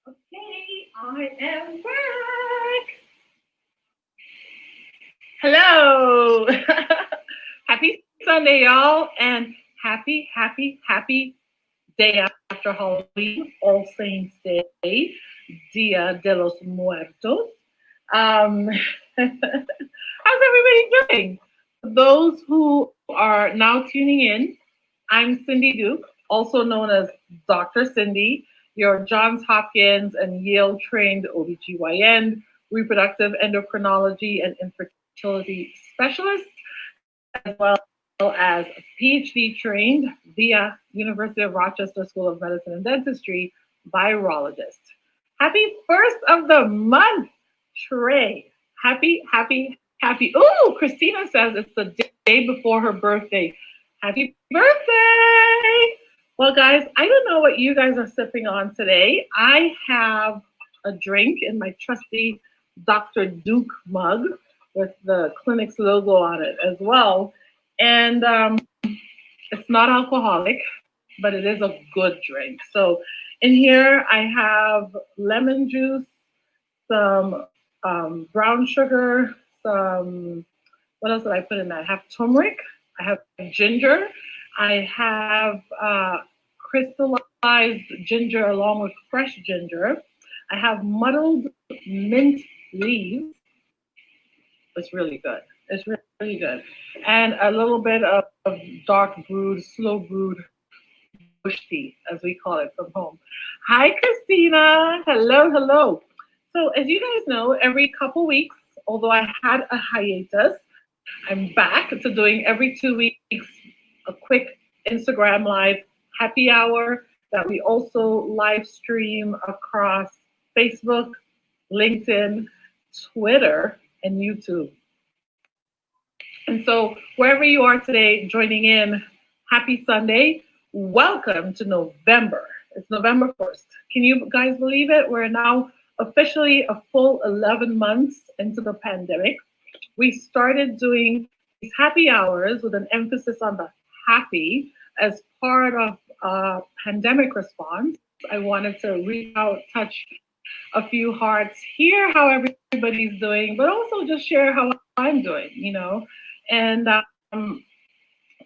Okay, I am back. Hello. Happy Sunday, y'all, and happy day after Halloween, All Saints Day, Dia de los Muertos. Um, how's everybody doing? For those who are now tuning in, I'm Cindy Duke, also known as Dr. Cindy, your Johns Hopkins and Yale trained OBGYN, reproductive endocrinology, and infertility specialist, as well as PhD trained via University of Rochester School of Medicine and Dentistry virologist. Happy first of the month, Trey. Happy. Ooh, Christina says it's the day before her birthday. Happy birthday! Well, guys, I don't know what you guys are sipping on today. I have a drink in my trusty Dr. Duke mug with the clinic's logo on it as well. And it's not alcoholic, but it is a good drink. So in here, I have lemon juice, some brown sugar, some, what else did I put in that? I have turmeric, I have ginger, I have crystallized ginger along with fresh ginger. I have muddled mint leaves. It's really good. It's really good. And a little bit of dark brewed, slow brewed bush tea, as we call it from home. Hi, Christina. Hello. So, as you guys know, every couple weeks, although I had a hiatus, I'm back to doing every 2 weeks a quick Instagram live happy hour that we also live stream across Facebook, LinkedIn, Twitter, and YouTube. And so, wherever you are today joining in, happy Sunday. Welcome to November. It's November 1st. Can you guys believe it? We're now officially a full 11 months into the pandemic. We started doing these happy hours with an emphasis on the happy as part of pandemic response. I wanted to reach out, touch a few hearts, hear how everybody's doing, but also just share how I'm doing. And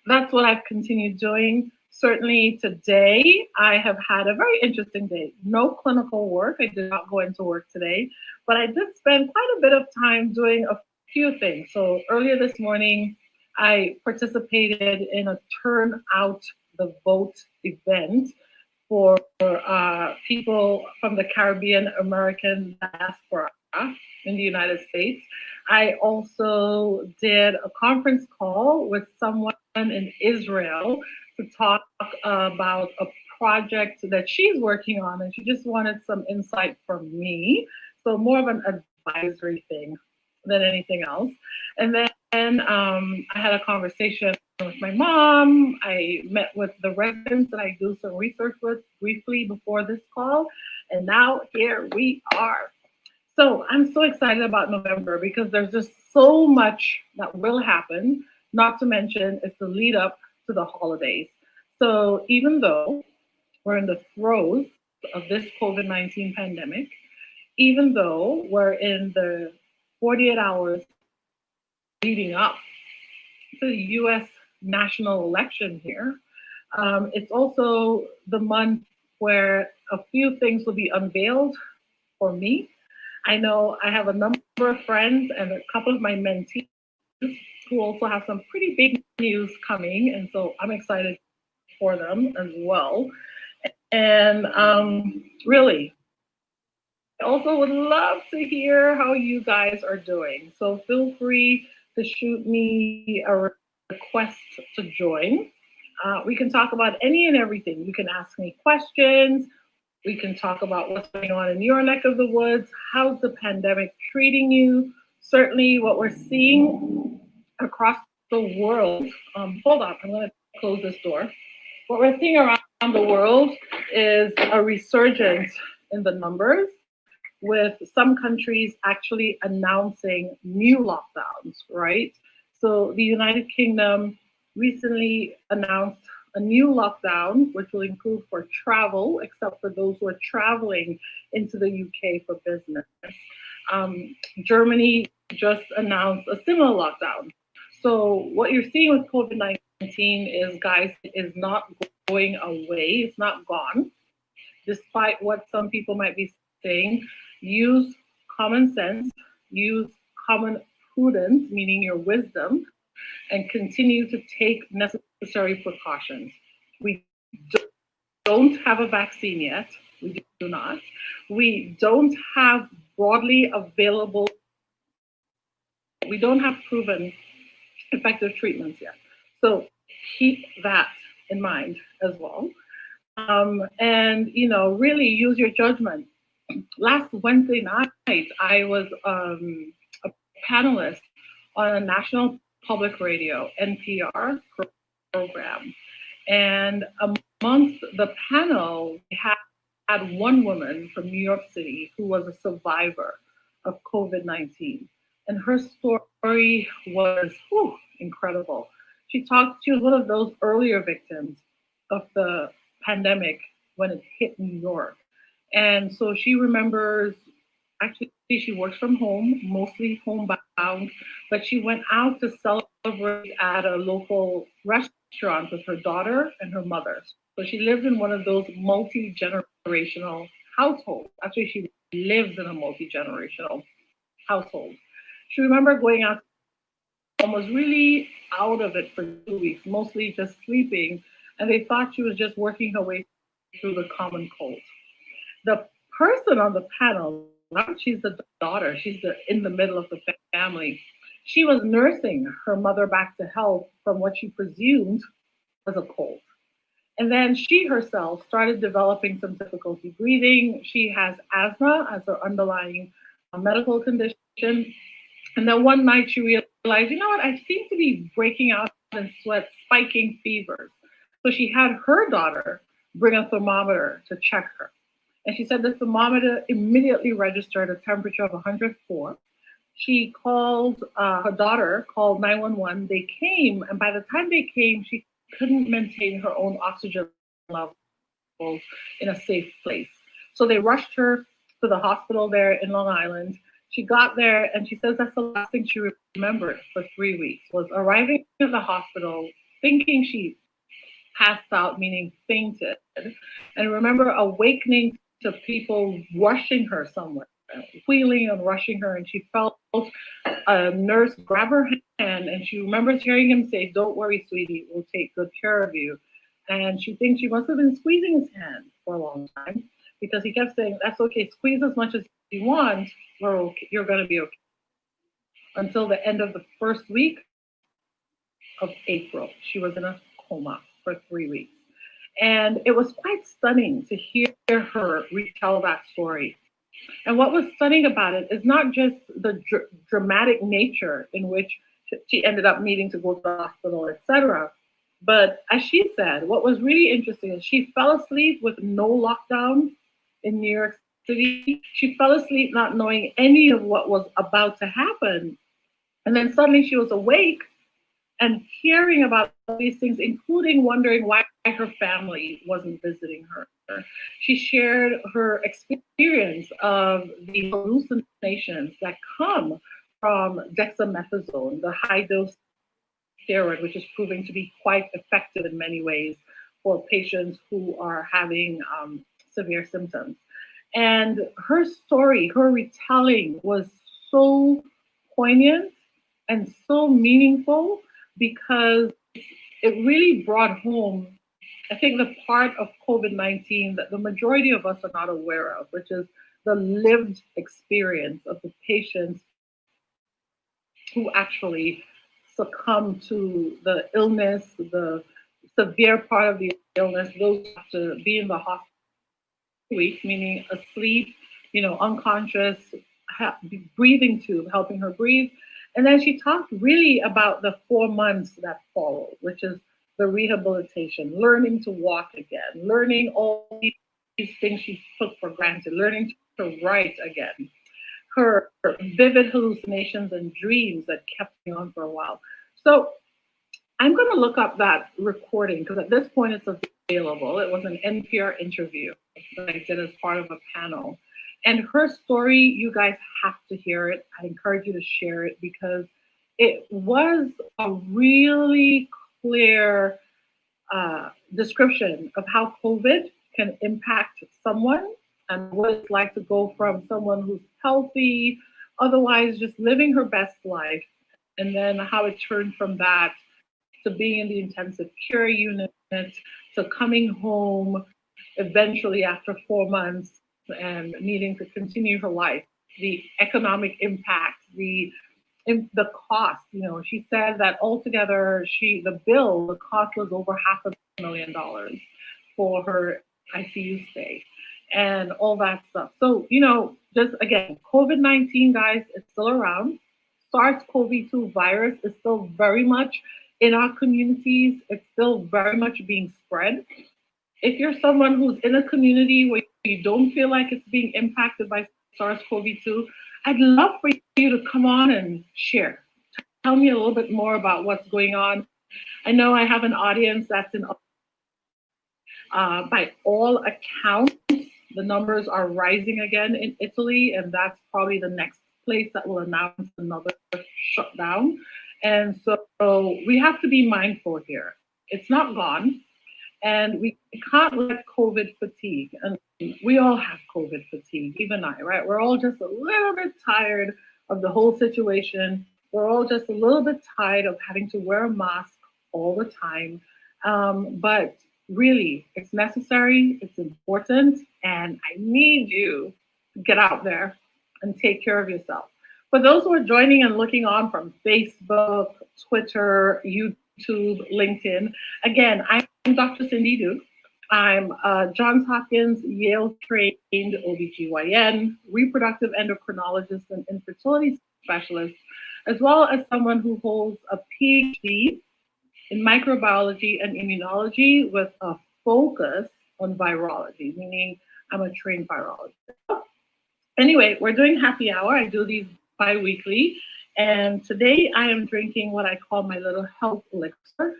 that's what I've continued doing. Certainly today, I have had a very interesting day. No clinical work. I did not go into work today, but I did spend quite a bit of time doing a few things. So earlier this morning, I participated in a turn out the vote event for people from the Caribbean American diaspora in the United States. I also did a conference call with someone in Israel to talk about a project that she's working on, and she just wanted some insight from me. So, more of an advisory thing than anything else. And then I had a conversation with my mom. I met with the residents that I do some research with briefly before this call. And now here we are. So I'm so excited about November because there's just so much that will happen, not to mention it's the lead up to the holidays. So even though we're in the throes of this COVID-19 pandemic, even though we're in the 48 hours leading up to the US national election here, it's also the month where a few things will be unveiled for me. I know I have a number of friends and a couple of my mentees who also have some pretty big news coming, and so I'm excited for them as well. And really, I also would love to hear how you guys are doing. So feel free to shoot me a request to join. We can talk about any and everything. You can ask me questions. We can talk about what's going on in your neck of the woods. How's the pandemic treating you? Certainly, what we're seeing across the world. Hold on, I'm going to close this door. What we're seeing around the world is a resurgence in the numbers, with some countries actually announcing new lockdowns, right? So the United Kingdom recently announced a new lockdown, which will include for travel, except for those who are traveling into the UK for business. Germany just announced a similar lockdown. So what you're seeing with COVID-19 is, guys, it is not going away. It's not gone, despite what some people might be saying. Use common sense, use common prudence, meaning your wisdom, and continue to take necessary precautions. We don't have a vaccine yet. We do not. We don't have broadly available, we don't have proven effective treatments yet. So keep that in mind as well. And, really use your judgment. Last Wednesday night, I was a panelist on a national public radio, NPR program. And amongst the panel, we had one woman from New York City who was a survivor of COVID-19. And her story was incredible. She was one of those earlier victims of the pandemic when it hit New York. And so she remembers, actually, she works from home, mostly homebound, but she went out to celebrate at a local restaurant with her daughter and her mother. So she lived in one of those multi-generational households. Actually, she lives in a multi-generational household. She remembered going out and was really out of it for 2 weeks, mostly just sleeping. And they thought she was just working her way through the common cold. The person on the panel, she's the daughter, in the middle of the family. She was nursing her mother back to health from what she presumed was a cold. And then she herself started developing some difficulty breathing. She has asthma as her underlying medical condition. And then one night she realized, you know what, I seem to be breaking out in sweat, spiking fevers. So she had her daughter bring a thermometer to check her. And she said the thermometer immediately registered a temperature of 104. She called, her daughter called 911. They came, and by the time they came, she couldn't maintain her own oxygen levels in a safe place. So they rushed her to the hospital there in Long Island. She got there, and she says that's the last thing she remembered for 3 weeks, was arriving at the hospital, thinking she passed out, meaning fainted, and remember awakening to people rushing her somewhere, wheeling and rushing her, and she felt a nurse grab her hand, and she remembers hearing him say, "Don't worry, sweetie, we'll take good care of you." And she thinks she must have been squeezing his hand for a long time, because he kept saying, "That's okay, squeeze as much as you want, we're okay, you're going to be okay." Until the end of the first week of April, she was in a coma for 3 weeks. And it was quite stunning to hear her retell that story. And what was stunning about it is not just the dramatic nature in which she ended up needing to go to the hospital, etc. But as she said, what was really interesting is she fell asleep with no lockdown in New York City. She fell asleep not knowing any of what was about to happen. And then suddenly she was awake and hearing about these things, including wondering why her family wasn't visiting her. She shared her experience of the hallucinations that come from dexamethasone, the high dose steroid, which is proving to be quite effective in many ways for patients who are having severe symptoms. And her story, her retelling was so poignant and so meaningful, because it really brought home, I think, the part of COVID-19 that the majority of us are not aware of, which is the lived experience of the patients who actually succumb to the illness, the severe part of the illness, those who have to be in the hospital 2 weeks, meaning asleep, unconscious, breathing tube, helping her breathe. And then she talked really about the 4 months that followed, which is the rehabilitation, learning to walk again, learning all these things she took for granted, learning to write again, her vivid hallucinations and dreams that kept me on for a while. So I'm going to look up that recording because at this point it's available. It was an NPR interview that I did as part of a panel. And her story, you guys have to hear it. I encourage you to share it because it was a really clear description of how COVID can impact someone and what it's like to go from someone who's healthy, otherwise just living her best life, and then how it turned from that to being in the intensive care unit, to coming home eventually after 4 months and needing to continue her life, the economic impact, the cost. She said that altogether, the cost was over $500,000 for her ICU stay and all that stuff. So, just again, COVID-19, guys, it's still around. SARS-CoV-2 virus is still very much in our communities. It's still very much being spread. If you're someone who's in a community where you don't feel like it's being impacted by SARS-CoV-2, I'd love for you to come on and share. Tell me a little bit more about what's going on. I know I have an audience that's by all accounts, the numbers are rising again in Italy, and that's probably the next place that will announce another shutdown. And so we have to be mindful here. It's not gone, and we can't let COVID fatigue. And we all have COVID fatigue, even I, right? We're all just a little bit tired of the whole situation. We're all just a little bit tired of having to wear a mask all the time. But really, it's necessary, it's important, and I need you to get out there and take care of yourself. For those who are joining and looking on from Facebook, Twitter, YouTube, LinkedIn, again, I'm Dr. Cindy Duke. I'm Johns Hopkins Yale trained OBGYN, reproductive endocrinologist, and infertility specialist, as well as someone who holds a PhD in microbiology and immunology with a focus on virology, meaning I'm a trained virologist. Anyway, we're doing happy hour. I do these bi-weekly. And today I am drinking what I call my little health elixir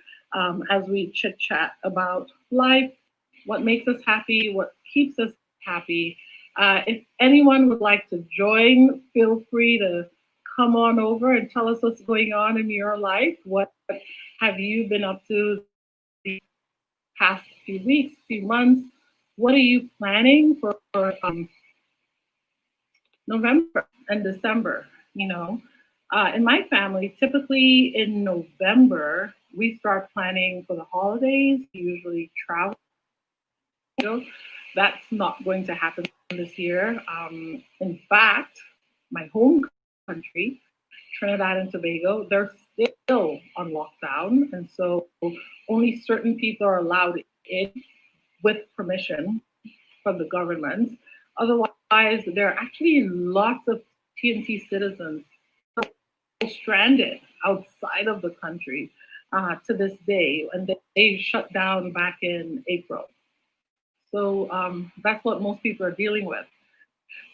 as we chit chat about life, what makes us happy, what keeps us happy. If anyone would like to join, feel free to come on over and tell us what's going on in your life. What have you been up to the past few weeks, few months? What are you planning for November and December? In my family, typically in November, we start planning for the holidays, usually travel. That's not going to happen this year. In fact, my home country, Trinidad and Tobago, they're still on lockdown. And so only certain people are allowed in with permission from the government. Otherwise, there are actually lots of TNT citizens stranded outside of the country to this day, and they shut down back in April. So that's what most people are dealing with.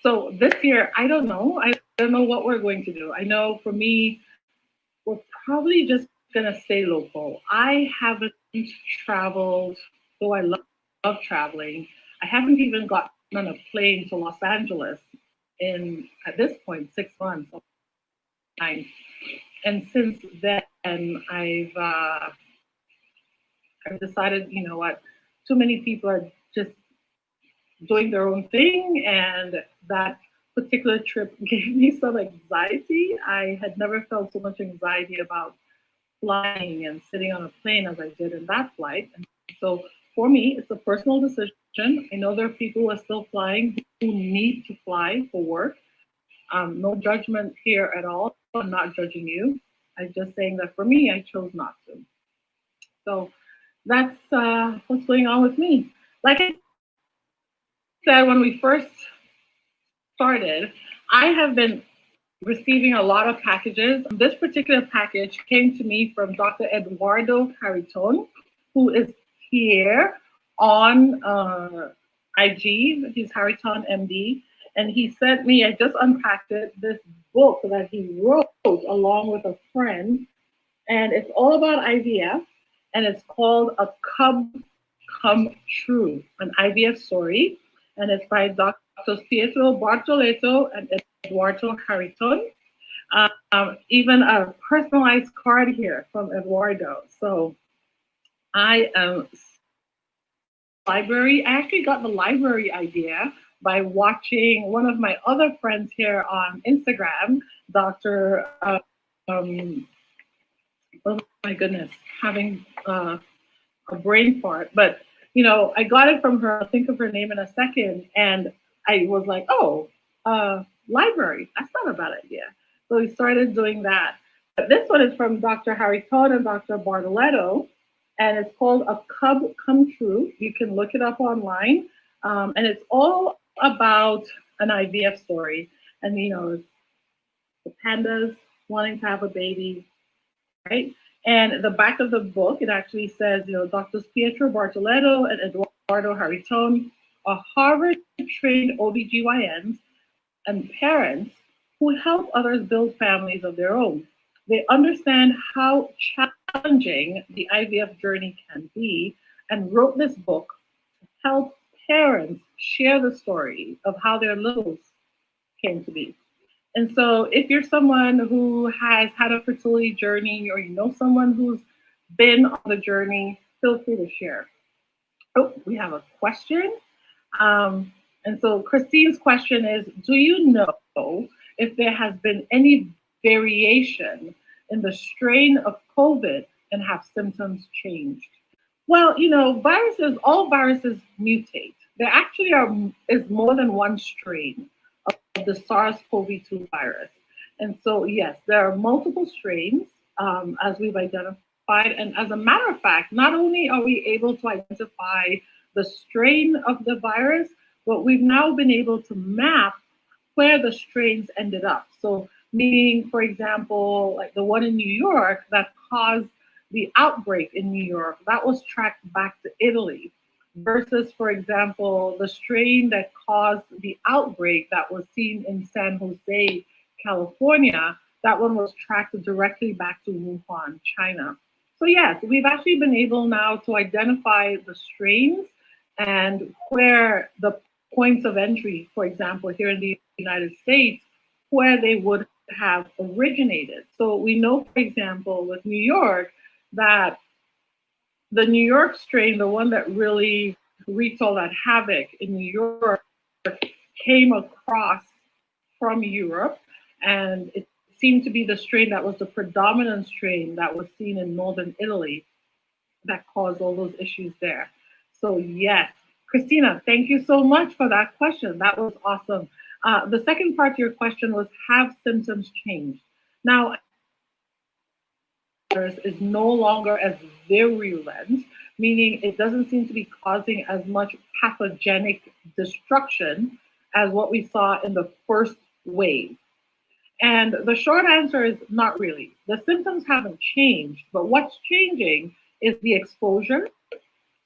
So this year, I don't know. I don't know what we're going to do. I know for me, we're probably just going to stay local. I haven't traveled, though I love traveling. I haven't even gotten on a plane to Los Angeles in, at this point, 6 months. And since then, I've decided, you know what, too many people are just doing their own thing, and that particular trip gave me some anxiety. I had never felt so much anxiety about flying and sitting on a plane as I did in that flight. And so for me, it's a personal decision. I know there are people who are still flying who need to fly for work. No judgment here at all. I'm not judging you. I'm just saying that for me, I chose not to. So that's what's going on with me. Like I said, when we first started, I have been receiving a lot of packages. This particular package came to me from Dr. Eduardo Cariton, who is here on IG. He's Cariton MD. And he sent me, I just unpacked it, this book that he wrote along with a friend. and it's all about IVF, and it's called A Cub Come True, an IVF story, and it's by Dr. Pietro Bartoletto and Eduardo Hariton. Even a personalized card here from Eduardo. So I am library. I actually got the library idea by watching one of my other friends here on Instagram, Dr. Um, oh my goodness, having a brain fart. But I got it from her. I'll think of her name in a second, and I was like, oh, library. That's not a bad idea. So we started doing that. But this one is from Dr. Harry Todd and Dr. Bartoletto, and it's called A Cub Come True. You can look it up online, and it's all about an IVF story. And the pandas wanting to have a baby, right? And the back of the book, it actually says, Doctors Pietro Bartoletto and Eduardo Hariton are Harvard-trained OBGYNs and parents who help others build families of their own. They understand how challenging the IVF journey can be and wrote this book to help parents share the story of how their littles came to be. And so, if you're someone who has had a fertility journey or you know someone who's been on the journey, feel free to share. Oh, we have a question. And so, Christine's question is, do you know if there has been any variation in the strain of COVID and have symptoms changed? Well, all viruses mutate. There actually is more than one strain of the SARS-CoV-2 virus. And so, yes, there are multiple strains, as we've identified. And as a matter of fact, not only are we able to identify the strain of the virus, but we've now been able to map where the strains ended up. So, meaning, for example, like the one in New York that caused the outbreak in New York, that was tracked back to Italy versus, for example, the strain that caused the outbreak that was seen in San Jose, California, that one was tracked directly back to Wuhan, China. So yes, we've actually been able now to identify the strains and where the points of entry, for example, here in the United States, where they would have originated. So we know, for example, with New York, that the New York strain, the one that really wreaked all that havoc in New York, came across from Europe, and it seemed to be the strain that was the predominant strain that was seen in northern Italy that caused all those issues there. So yes, Christina, thank you so much for that question. That was awesome. The second part to your question was, have symptoms changed? Now, is no longer as virulent, meaning it doesn't seem to be causing as much pathogenic destruction as what we saw in the first wave. And the short answer is not really. The symptoms haven't changed, but what's changing is the exposure,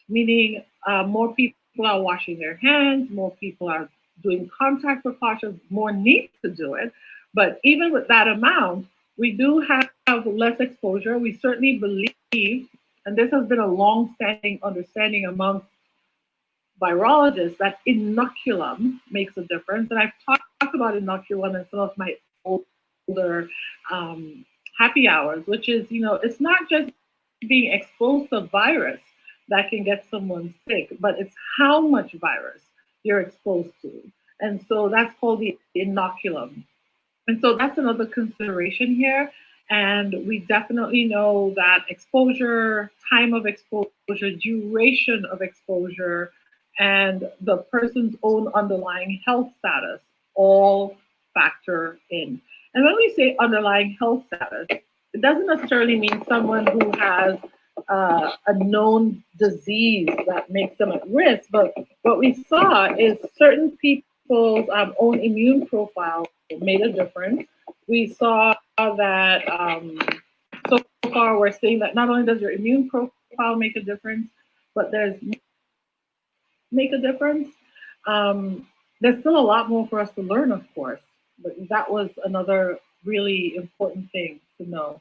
meaning more people are washing their hands, more people are doing contact precautions, more need to do it. But even with that amount, we do have less exposure. We certainly believe, and this has been a long-standing understanding among virologists, that inoculum makes a difference. And I've talked about inoculum in some of my older happy hours, which is, it's not just being exposed to virus that can get someone sick, but it's how much virus you're exposed to. And so that's called the inoculum. And so that's another consideration here. And we definitely know that exposure, time of exposure, duration of exposure, and the person's own underlying health status all factor in. And when we say underlying health status, it doesn't necessarily mean someone who has a known disease that makes them at risk, but what we saw is certain people's own immune profile made a difference. We saw that so far we're seeing that not only does your immune profile make a difference, but make a difference. There's still a lot more for us to learn, of course, but that was another really important thing to know.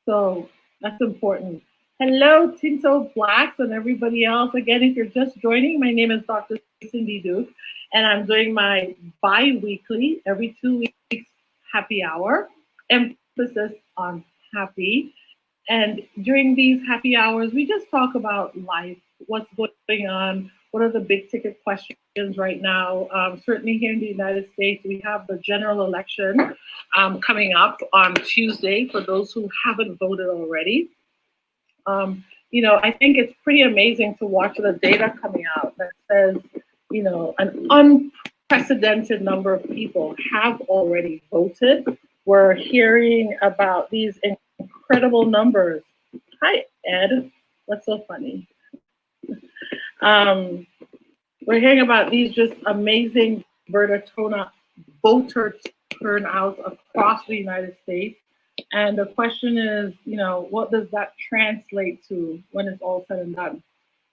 So That's important. Hello, Tinto Blacks and everybody else. Again, if you're just joining, my name is Dr. Cindy Duke, and I'm doing my bi-weekly, every 2 weeks, happy hour, emphasis on happy. And during these happy hours, we just talk about life, what's going on, what are the big ticket questions right now. Certainly here in the United States, we have the general election coming up on Tuesday for those who haven't voted already. I think it's pretty amazing to watch the data coming out that says, an unprecedented number of people have already voted. We're hearing about these incredible numbers. Hi, Ed. What's so funny? Um, we're hearing about these just amazing voter turnout across the United States. And the question is, what does that translate to when it's all said and done?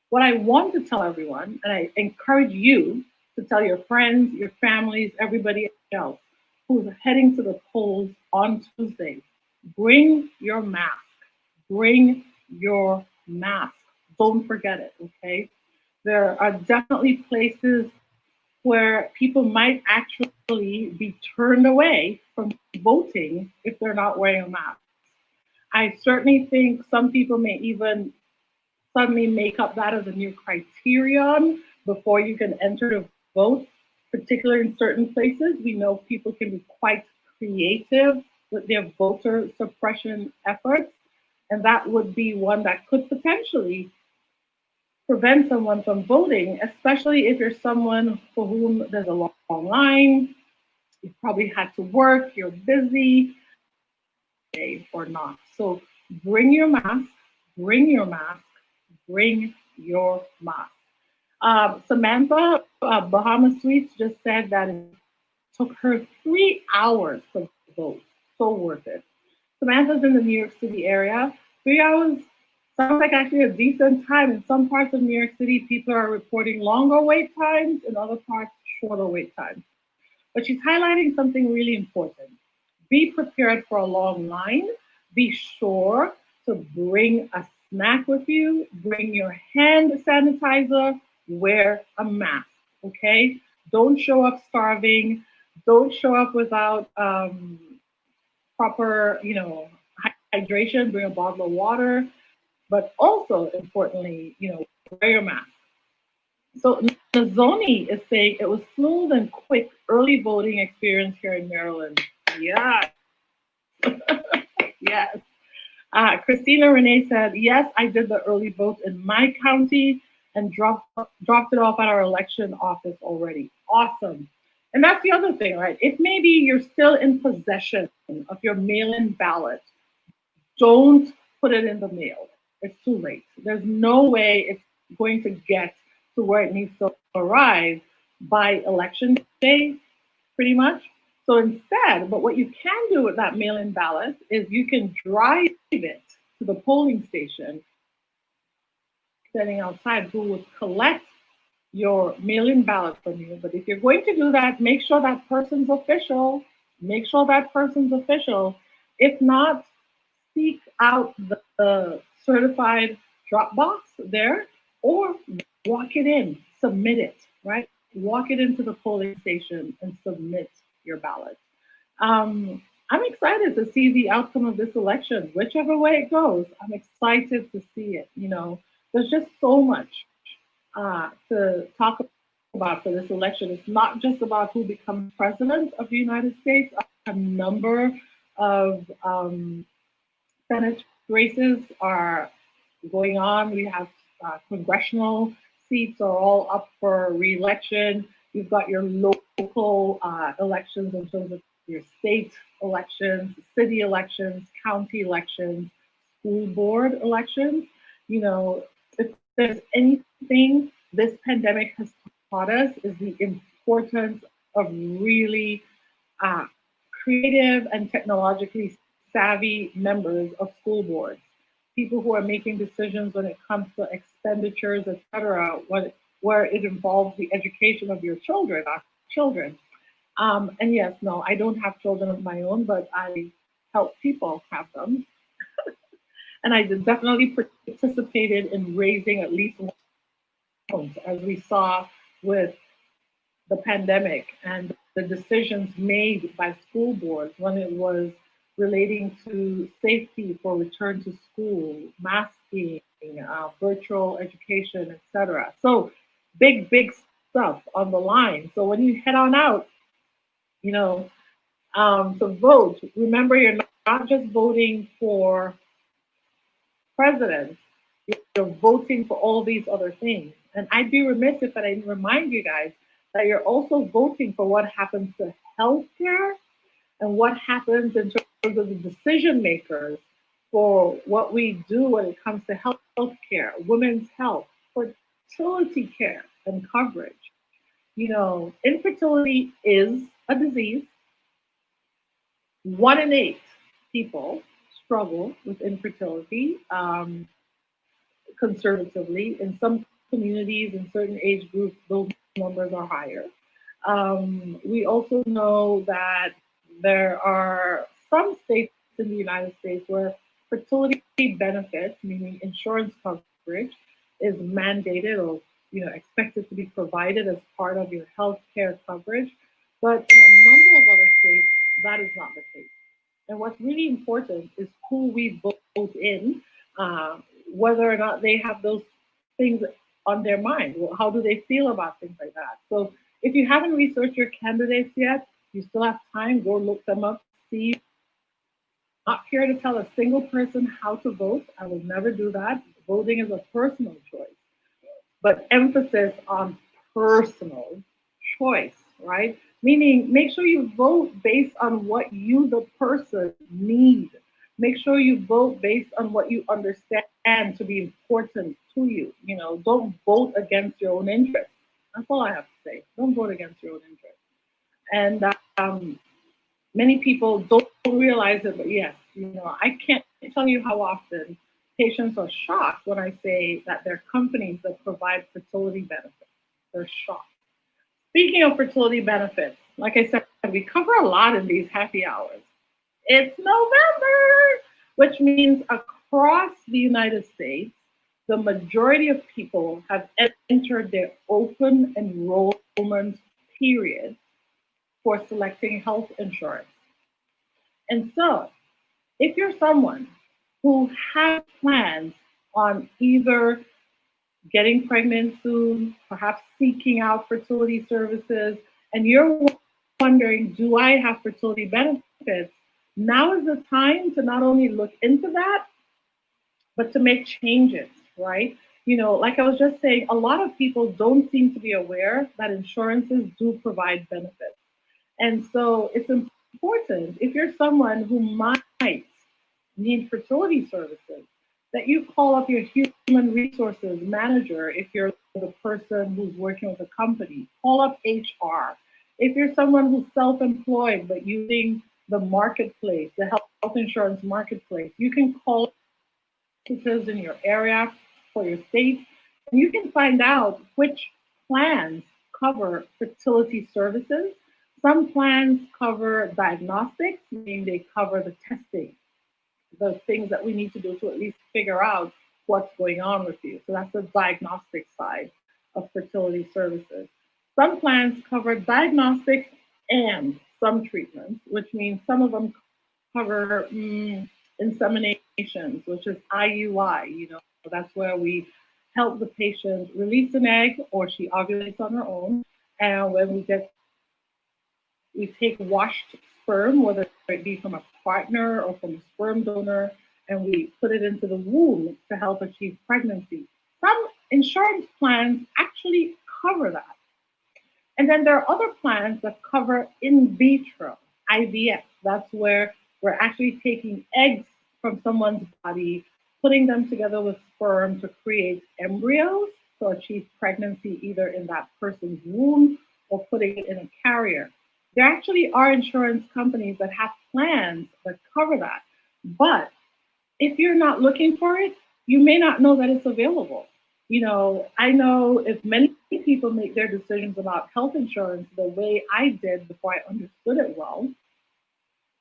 What I want to tell everyone, and I encourage you to tell your friends, your families, everybody else who's heading to the polls on Tuesday, bring your mask. Bring your mask. Don't forget it, okay? There are definitely places where people might actually be turned away from voting if they're not wearing a mask. I certainly think some people may even suddenly make up that as a new criterion before you can enter to vote, particularly in certain places. We know people can be quite creative with their voter suppression efforts, and that would be one that could potentially prevent someone from voting, especially if you're someone for whom there's a long line, you probably had to work, you're busy, or not. So bring your mask, bring your mask, bring your mask. Samantha, Bahama Sweets just said that it took her 3 hours to vote. So worth it. Samantha's in the New York City area. 3 hours sounds like actually a decent time. In some parts of New York City, people are reporting longer wait times, in other parts, shorter wait times. But she's highlighting something really important. Be prepared for a long line. Be sure to bring a snack with you, bring your hand sanitizer, wear a mask, okay? Don't show up starving. Don't show up without proper, hydration. Bring a bottle of water, but also importantly, wear your mask. So Nazoni is saying it was smooth and quick early voting experience here in Maryland. Yeah, yes. Christina Renee said, yes, I did the early vote in my county and dropped it off at our election office already. Awesome. And that's the other thing, right? If maybe you're still in possession of your mail-in ballot, don't put it in the mail. It's too late. There's no way it's going to get to where it needs to arrive by election day, pretty much. So instead, but what you can do with that mail in ballot is you can drive it to the polling station, standing outside, who would collect your mail in ballot from you. But if you're going to do that, make sure that person's official. Make sure that person's official. If not, seek out the certified drop box there or walk it in, submit it, right? Walk it into the polling station and submit your ballot. I'm excited to see the outcome of this election, whichever way it goes. I'm excited to see it. There's just so much to talk about for this election. It's not just about who becomes president of the United States. A number of Senate races are going on. We have congressional seats are all up for re-election. You've got your local elections in terms of your state elections, city elections, county elections, school board elections. If there's anything this pandemic has taught us is the importance of really creative and technologically savvy members of school boards, people who are making decisions when it comes to expenditures, etc., where it involves the education of your children, our children. And yes, no, I don't have children of my own, but I help people have them. And I definitely participated in raising at least one, as we saw with the pandemic and the decisions made by school boards when it was relating to safety for return to school, masking, virtual education, etc. So big stuff on the line. So when you head on out, you know, to vote, remember you're not just voting for president, you're voting for all these other things. And I'd be remiss if I didn't remind you guys that you're also voting for what happens to healthcare and what happens in terms of the decision makers for what we do when it comes to healthcare, women's health, fertility care, and coverage. Infertility is a disease. 1 in 8 people struggle with infertility. Conservatively. In some communities, in certain age groups, those numbers are higher. We also know that there are some states in the United States where fertility benefits, meaning insurance coverage, is mandated or expected to be provided as part of your health care coverage. But in a number of other states, that is not the case. And what's really important is who we vote in, uh, whether or not they have those things on their mind. Well, how do they feel about things like that? So if you haven't researched your candidates yet, you still have time. Go look them up, see. Not here to tell a single person how to vote. I will never do that. Voting is a personal choice, but emphasis on personal choice, right? Meaning, make sure you vote based on what you, the person, need. Make sure you vote based on what you understand to be important to you. Don't vote against your own interest. That's all I have to say. Don't vote against your own interest. And many people don't realize it, but yes, I can't tell you how often patients are shocked when I say that there are companies that provide fertility benefits. They're shocked. Speaking of fertility benefits, like I said, we cover a lot in these happy hours. It's November, which means across the United States, the majority of people have entered their open enrollment period for selecting health insurance. And so, if you're someone who has plans on either getting pregnant soon, perhaps seeking out fertility services, and you're wondering, do I have fertility benefits? Now is the time to not only look into that, but to make changes, right? Like I was just saying, a lot of people don't seem to be aware that insurances do provide benefits. And so it's important if you're someone who might need fertility services, that you call up your human resources manager if you're the person who's working with a company. Call up HR. If you're someone who's self-employed but using the marketplace, the health insurance marketplace, you can call offices in your area for your state, and you can find out which plans cover fertility services. Some plans cover diagnostics, meaning they cover the testing, the things that we need to do to at least figure out what's going on with you. So that's the diagnostic side of fertility services. Some plans cover diagnostics and some treatments, which means some of them cover inseminations, which is IUI. That's where we help the patient release an egg or she ovulates on her own. And when we take washed sperm, whether it be from a partner or from a sperm donor, and we put it into the womb to help achieve pregnancy. Some insurance plans actually cover that. And then there are other plans that cover in vitro, IVF. That's where we're actually taking eggs from someone's body, putting them together with sperm to create embryos to achieve pregnancy either in that person's womb or putting it in a carrier. There actually are insurance companies that have plans that cover that. But if you're not looking for it, you may not know that it's available. I know if many people make their decisions about health insurance the way I did before I understood it well,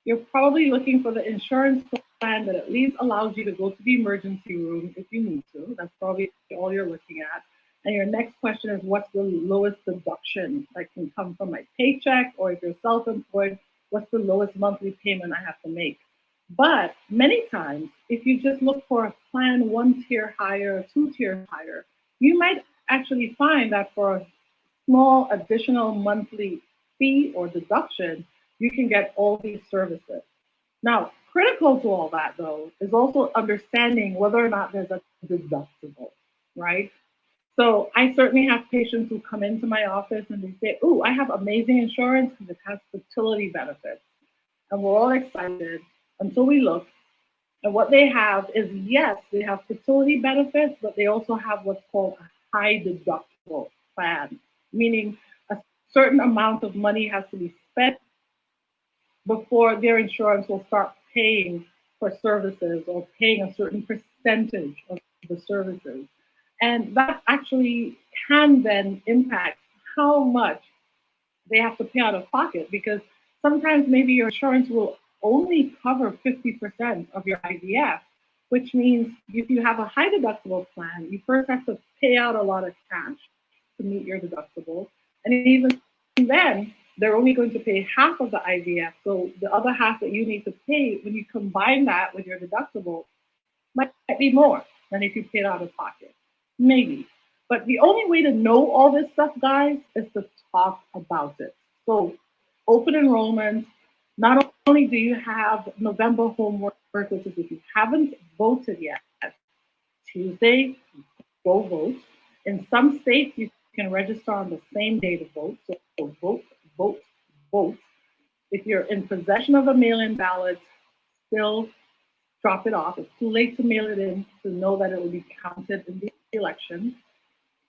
you're probably looking for the insurance plan that at least allows you to go to the emergency room if you need to. That's probably all you're looking at. And your next question is, what's the lowest deduction that can come from my paycheck? Or if you're self employed, what's the lowest monthly payment I have to make? But many times, if you just look for a plan one tier higher, two tier higher, you might actually find that for a small additional monthly fee or deduction, you can get all these services. Now, critical to all that, though, is also understanding whether or not there's a deductible, right? So I certainly have patients who come into my office and they say, "Oh, I have amazing insurance because it has fertility benefits." And we're all excited until we look. And what they have is, yes, they have fertility benefits, but they also have what's called a high deductible plan, meaning a certain amount of money has to be spent before their insurance will start paying for services or paying a certain percentage of the services. And that actually can then impact how much they have to pay out of pocket, because sometimes maybe your insurance will only cover 50% of your IVF, which means if you have a high deductible plan, you first have to pay out a lot of cash to meet your deductible. And even then, they're only going to pay half of the IVF. So the other half that you need to pay, when you combine that with your deductible, might be more than if you paid out of pocket. Maybe. But the only way to know all this stuff, guys, is to talk about it. So, open enrollment. Not only do you have November homework, which is if you haven't voted yet, Tuesday, go vote. In some states, you can register on the same day to vote. So vote, vote, vote. If you're in possession of a mail-in ballot, still drop it off. It's too late to mail it in to know that it will be counted in the election.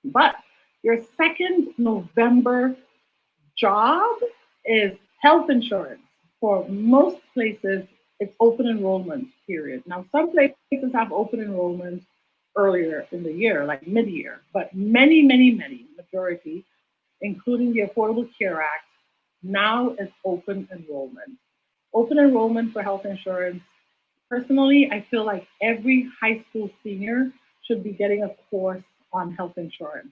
But your second November job is health insurance. For most places, it's open enrollment period. Now, some places have open enrollment earlier in the year, like mid-year, but many, majority, including the Affordable Care Act, now is open enrollment. Open enrollment for health insurance. Personally, I feel like every high school senior should be getting a course on health insurance.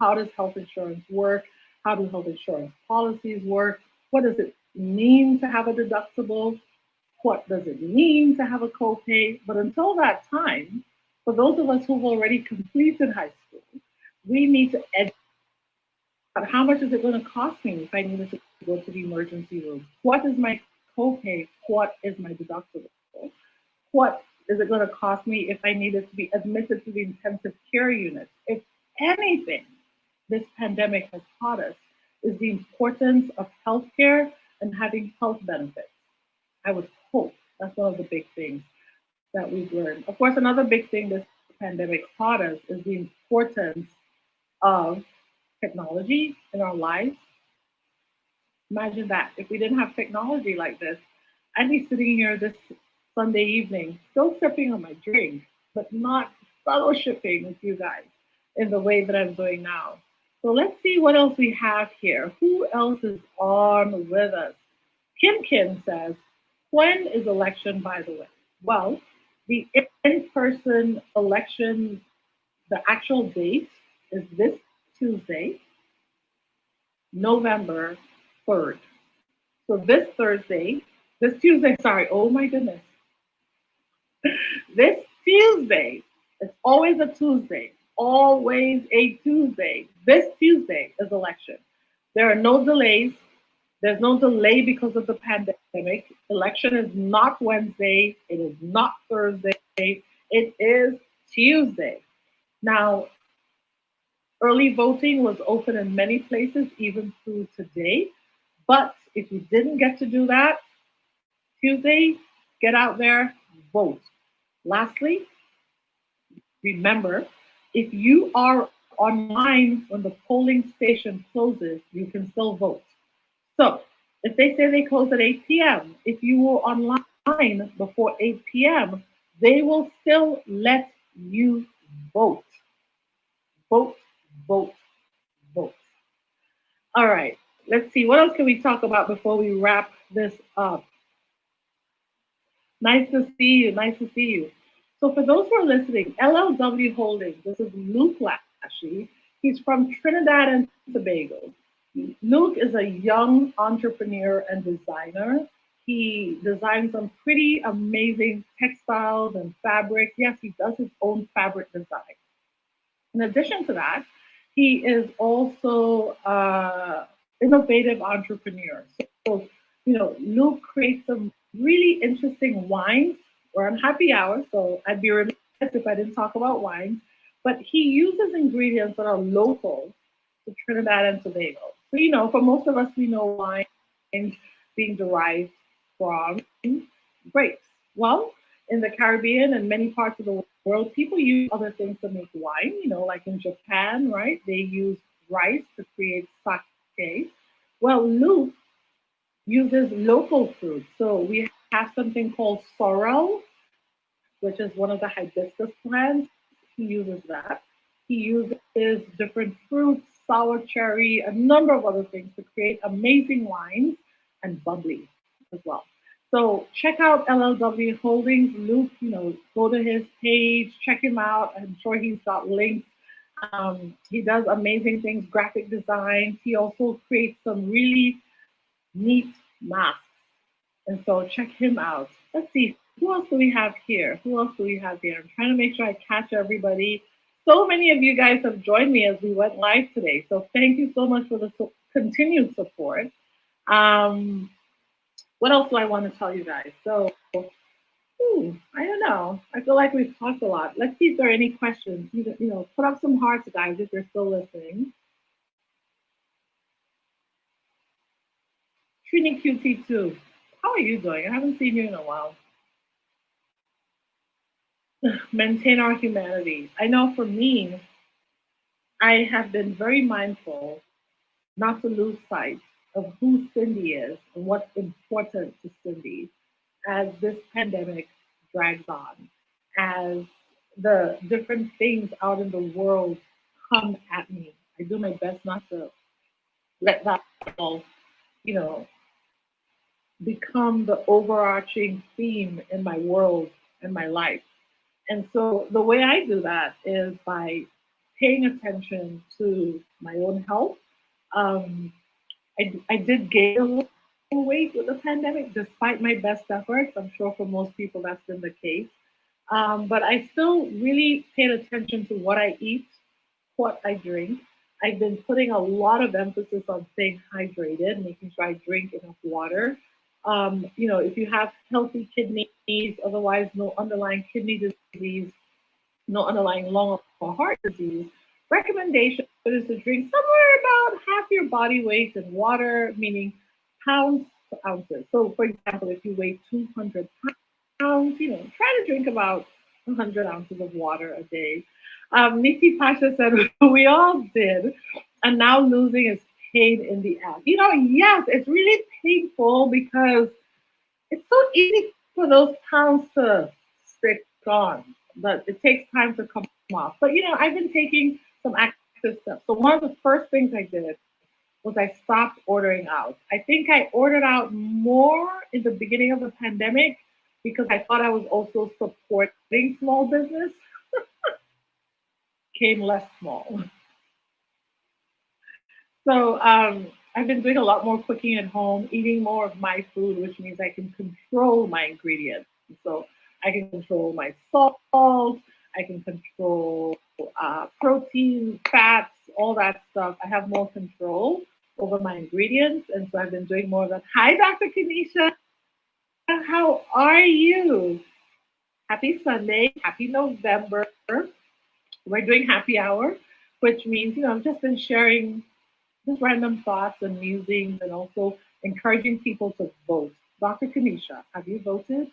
How does health insurance work? How do health insurance policies work? What does it mean to have a deductible? What does it mean to have a copay? But until that time, for those of us who've already completed high school, we need to educate. How much is it going to cost me if I needed to go to the emergency room? What is my copay? What is my deductible? What is it going to cost me if I needed to be admitted to the intensive care unit? If anything, this pandemic has taught us is the importance of healthcare and having health benefits. I would hope that's one of the big things that we've learned. Of course, another big thing this pandemic taught us is the importance of technology in our lives. Imagine that. If we didn't have technology like this, I'd be sitting here this Sunday evening, still sipping on my drink, but not fellowshipping with you guys in the way that I'm doing now. So let's see what else we have here. Who else is on with us? Kim says, when is election, by the way? Well, the in-person election, the actual date is this Tuesday, November 3rd. So this Tuesday, sorry, oh my goodness. This Tuesday, it's always a Tuesday, always a Tuesday. This Tuesday is election. There are no delays. There's no delay because of the pandemic. Election is not Wednesday. It is not Thursday. It is Tuesday. Now, early voting was open in many places, even through today. But if you didn't get to do that, Tuesday, get out there, vote. Lastly, remember, if you are online when the polling station closes, you can still vote. So if they say they close at 8 p.m., if you were online before 8 p.m., they will still let you vote. Vote, vote, vote. All right, let's see. What else can we talk about before we wrap this up? Nice to see you. Nice to see you. So, for those who are listening, LLW Holdings, this is Luke Lashley. He's from Trinidad and Tobago. Luke is a young entrepreneur and designer. He designs some pretty amazing textiles and fabrics. Yes, he does his own fabric design. In addition to that, he is also innovative entrepreneur. So, Luke creates some really interesting wines. We're on happy hour, so I'd be remiss if I didn't talk about wines. But he uses ingredients that are local to Trinidad and Tobago. So, for most of us, we know wines being derived from grapes. Well, in the Caribbean and many parts of the world, people use other things to make wine. Like in Japan, right? They use rice to create sake. Well, Luke uses local fruits. So we have something called sorrel, which is one of the hibiscus plants. He uses that. He uses different fruits, sour cherry, a number of other things to create amazing wines and bubbly as well. So check out LLW Holdings. Luke, go to his page, check him out. I'm sure he's got links. He does amazing things, graphic design. He also creates some really neat masks. And so check him out. Let's see, who else do we have here? Who else do we have here? I'm trying to make sure I catch everybody. So many of you guys have joined me as we went live today. So thank you so much for the continued support. What else do I want to tell you guys? So, I don't know. I feel like we've talked a lot. Let's see if there are any questions. Put up some hearts, guys, if you're still listening. Trini QT2, how are you doing? I haven't seen you in a while. Maintain our humanity. I know for me, I have been very mindful not to lose sight of who Cindy is and what's important to Cindy as this pandemic drags on, as the different things out in the world come at me. I do my best not to let that all, you know, become the overarching theme in my world and my life. And so the way I do that is by paying attention to my own health. Um, I did gain a little weight with the pandemic, despite my best efforts. I'm sure for most people that's been the case. But I still really paid attention to what I eat, what I drink. I've been putting a lot of emphasis on staying hydrated, making sure I drink enough water. If you have healthy kidneys, otherwise no underlying kidney disease, no underlying lung or heart disease, recommendation is to drink somewhere about half your body weight in water, meaning pounds to ounces. So, for example, if you weigh 200 pounds, try to drink about 100 ounces of water a day. Nikki Pasha said, we all did, and now losing is pain in the ass. Yes, it's really painful because it's so easy for those pounds to stick on, but it takes time to come off. But I've been taking some active steps. So one of the first things I did was I stopped ordering out. I think I ordered out more in the beginning of the pandemic because I thought I was also supporting small business. Came less small. So I've been doing a lot more cooking at home, eating more of my food, which means I can control my ingredients. So I can control my salt, I can control protein, fats, all that stuff. I have more control over my ingredients, and so I've been doing more of that. Hi, Dr. Kanisha. How are you? Happy Sunday. Happy November. We're doing happy hour, which means, I've just been sharing just random thoughts and musings and also encouraging people to vote. Dr. Kanisha, have you voted?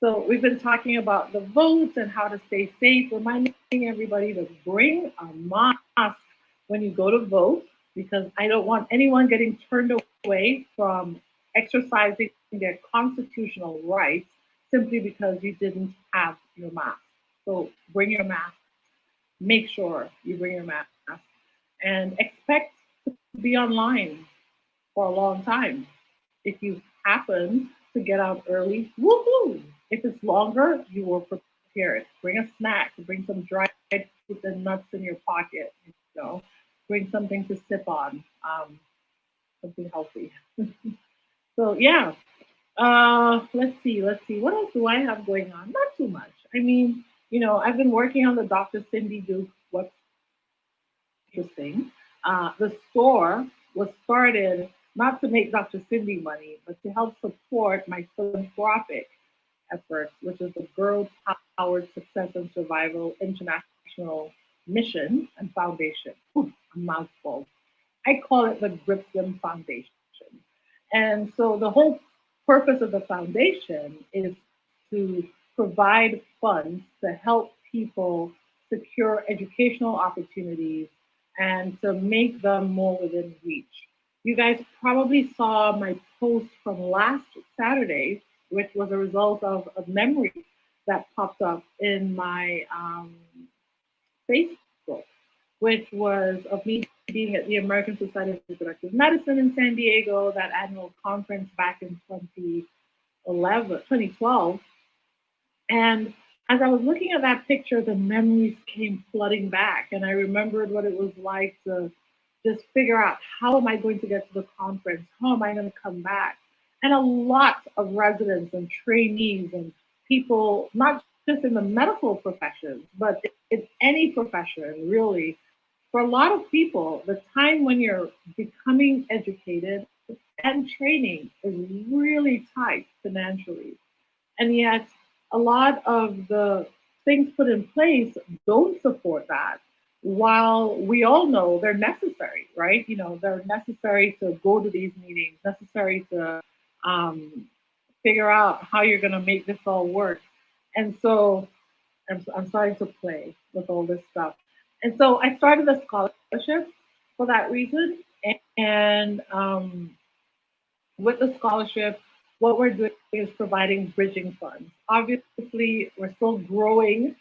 So we've been talking about the votes and how to stay safe, reminding everybody to bring a mask when you go to vote, because I don't want anyone getting turned away from exercising their constitutional rights simply because you didn't have your mask. So bring your mask. Make sure you bring your mask and expect to be online for a long time. If you happen to get out early, woohoo! If it's longer, you will prepare it. Bring a snack, bring some dried fruits and nuts in your pocket, you know, bring something to sip on, something healthy. So yeah, let's see. What else do I have going on? Not too much. I mean, I've been working on the Dr. Cindy Duke. What's interesting? The store was started not to make Dr. Cindy money, but to help support my philanthropic efforts, which is the Girl Powered Success and Survival International Mission and Foundation. Ooh, a mouthful. I call it the Gripsum Foundation. And so the whole purpose of the foundation is to provide funds to help people secure educational opportunities and to make them more within reach. You guys probably saw my post from last Saturday, which was a result of a memory that popped up in my Facebook, which was of me being at the American Society of Reproductive Medicine in San Diego, that annual conference back in 2012. And as I was looking at that picture, the memories came flooding back. And I remembered what it was like to just figure out, how am I going to get to the conference? How am I going to come back? And a lot of residents and trainees and people, not just in the medical professions, but in any profession, really, for a lot of people, the time when you're becoming educated and training is really tight financially. And yet, a lot of the things put in place don't support that. While we all know they're necessary, right? They're necessary to go to these meetings, necessary to figure out how you're going to make this all work. And so I'm starting to play with all this stuff. And so I started a scholarship for that reason. And with the scholarship, what we're doing is providing bridging funds. Obviously, we're still growing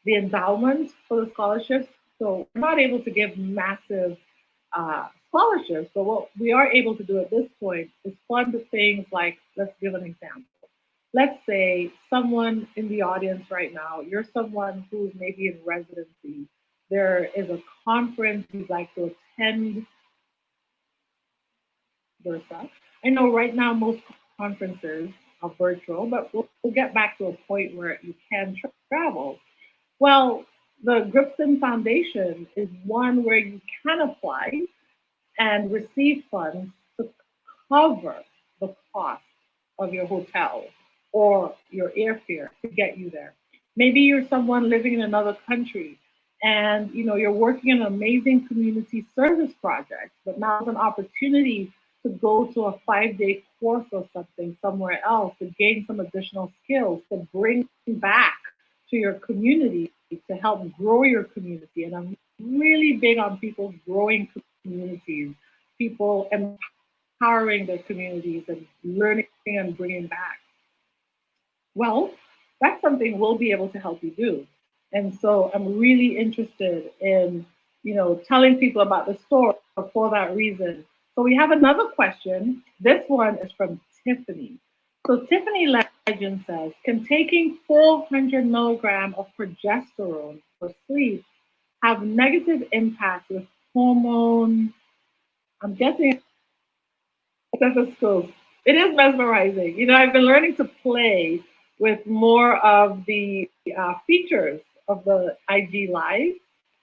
the endowment for the scholarships. So we're not able to give massive scholarships, but what we are able to do at this point is fund things like, let's give an example. Let's say someone in the audience right now, you're someone who's maybe in residency. There is a conference you'd like to attend, versa. I know right now most conferences are virtual, but we'll get back to a point where you can travel. Well, the Gripson Foundation is one where you can apply and receive funds to cover the cost of your hotel or your airfare to get you there. Maybe you're someone living in another country and you're working on an amazing community service project, but now there's an opportunity to go to a 5-day course or something somewhere else to gain some additional skills to bring back to your community to help grow your community. And I'm really big on people growing communities, people empowering their communities and learning and bringing back. Well, that's something we'll be able to help you do. And so I'm really interested in, telling people about the store for that reason. So we have another question. This one is from Tiffany. So Tiffany Legend says, can taking 400 milligram of progesterone for sleep have negative impact with hormone? I'm guessing stethoscopes. It is mesmerizing. I've been learning to play with more of the features of the IG Live,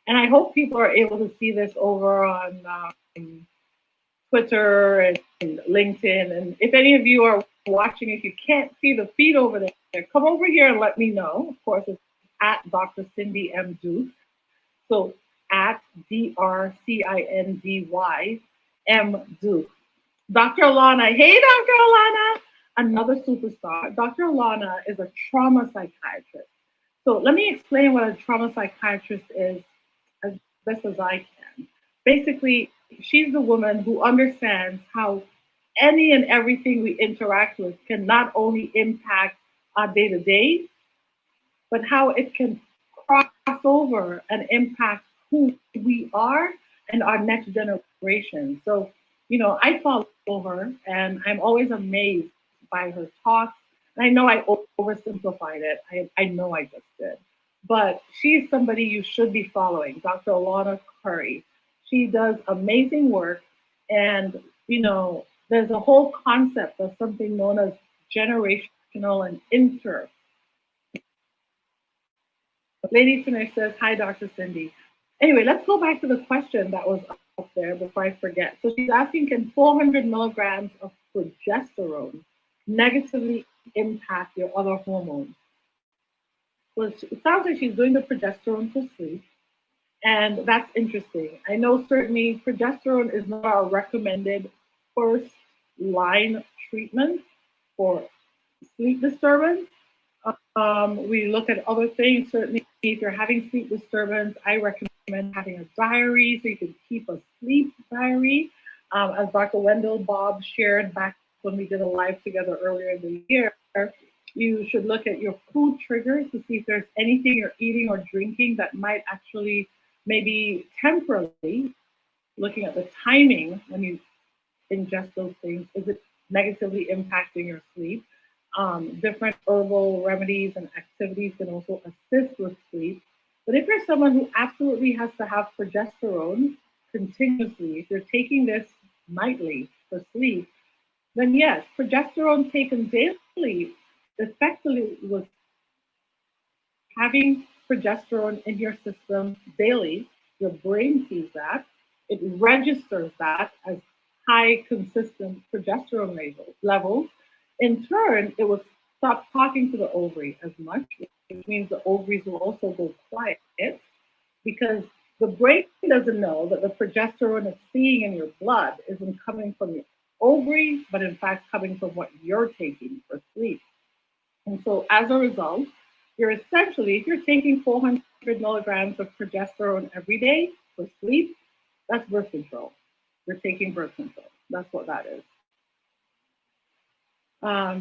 and I hope people are able to see this over on Twitter and LinkedIn. And if any of you are watching, if you can't see the feed over there, come over here and let me know. Of course, it's at Dr. Cindy M. Duke. So at DRCINDY M. Duke. Dr. Alana, hey, Dr. Alana, another superstar. Dr. Alana is a trauma psychiatrist. So let me explain what a trauma psychiatrist is as best as I can. Basically, she's the woman who understands how any and everything we interact with can not only impact our day-to-day, but how it can cross over and impact who we are and our next generation. So, I follow her and I'm always amazed by her talks. And I know I oversimplified it. I know I just did. But she's somebody you should be following, Dr. Alana Curry. She does amazing work. And, there's a whole concept of something known as generational and inter. Lady Finish says, hi, Dr. Cindy. Anyway, let's go back to the question that was up there before I forget. So she's asking, can 400 milligrams of progesterone negatively impact your other hormones? Well, it sounds like she's doing the progesterone for sleep, and that's interesting. I know certainly progesterone is not our recommended first line treatment for sleep disturbance. We look at other things. Certainly, if you're having sleep disturbance, I recommend having a diary so you can keep a sleep diary. As Dr. Wendell Bob shared back when we did a live together earlier in the year, you should look at your food triggers to see if there's anything you're eating or drinking that might actually, maybe temporarily, looking at the timing when you ingest those things, is it negatively impacting your sleep? Different herbal remedies and activities can also assist with sleep. But if you're someone who absolutely has to have progesterone continuously, if you're taking this nightly for sleep, then yes, progesterone taken daily effectively was having progesterone in your system daily. Your brain sees that. It registers that as high consistent progesterone levels. In turn, it will stop talking to the ovary as much, which means the ovaries will also go quiet because the brain doesn't know that the progesterone it's seeing in your blood isn't coming from your ovary, but in fact coming from what you're taking for sleep. And so as a result, you're essentially, if you're taking 400 milligrams of progesterone every day for sleep, that's birth control. You're taking birth control. That's what that is.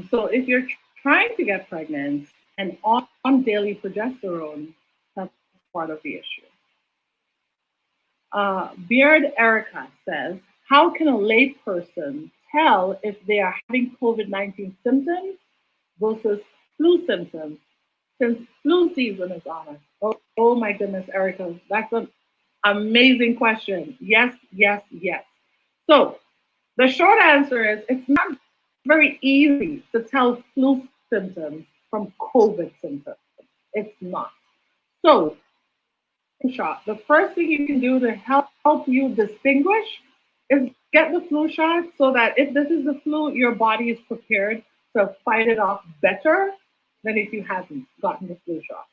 So if you're trying to get pregnant and on daily progesterone, that's part of the issue. Beard Erica says, how can a layperson tell if they are having COVID-19 symptoms versus flu symptoms since flu season is on us? Oh my goodness, Erica, that's an amazing question. Yes, yes, yes. So the short answer is it's not very easy to tell flu symptoms from COVID symptoms. It's not. So, shot. The first thing you can do to help you distinguish is get the flu shot so that if this is the flu, your body is prepared to fight it off better than if you hadn't gotten the flu shot.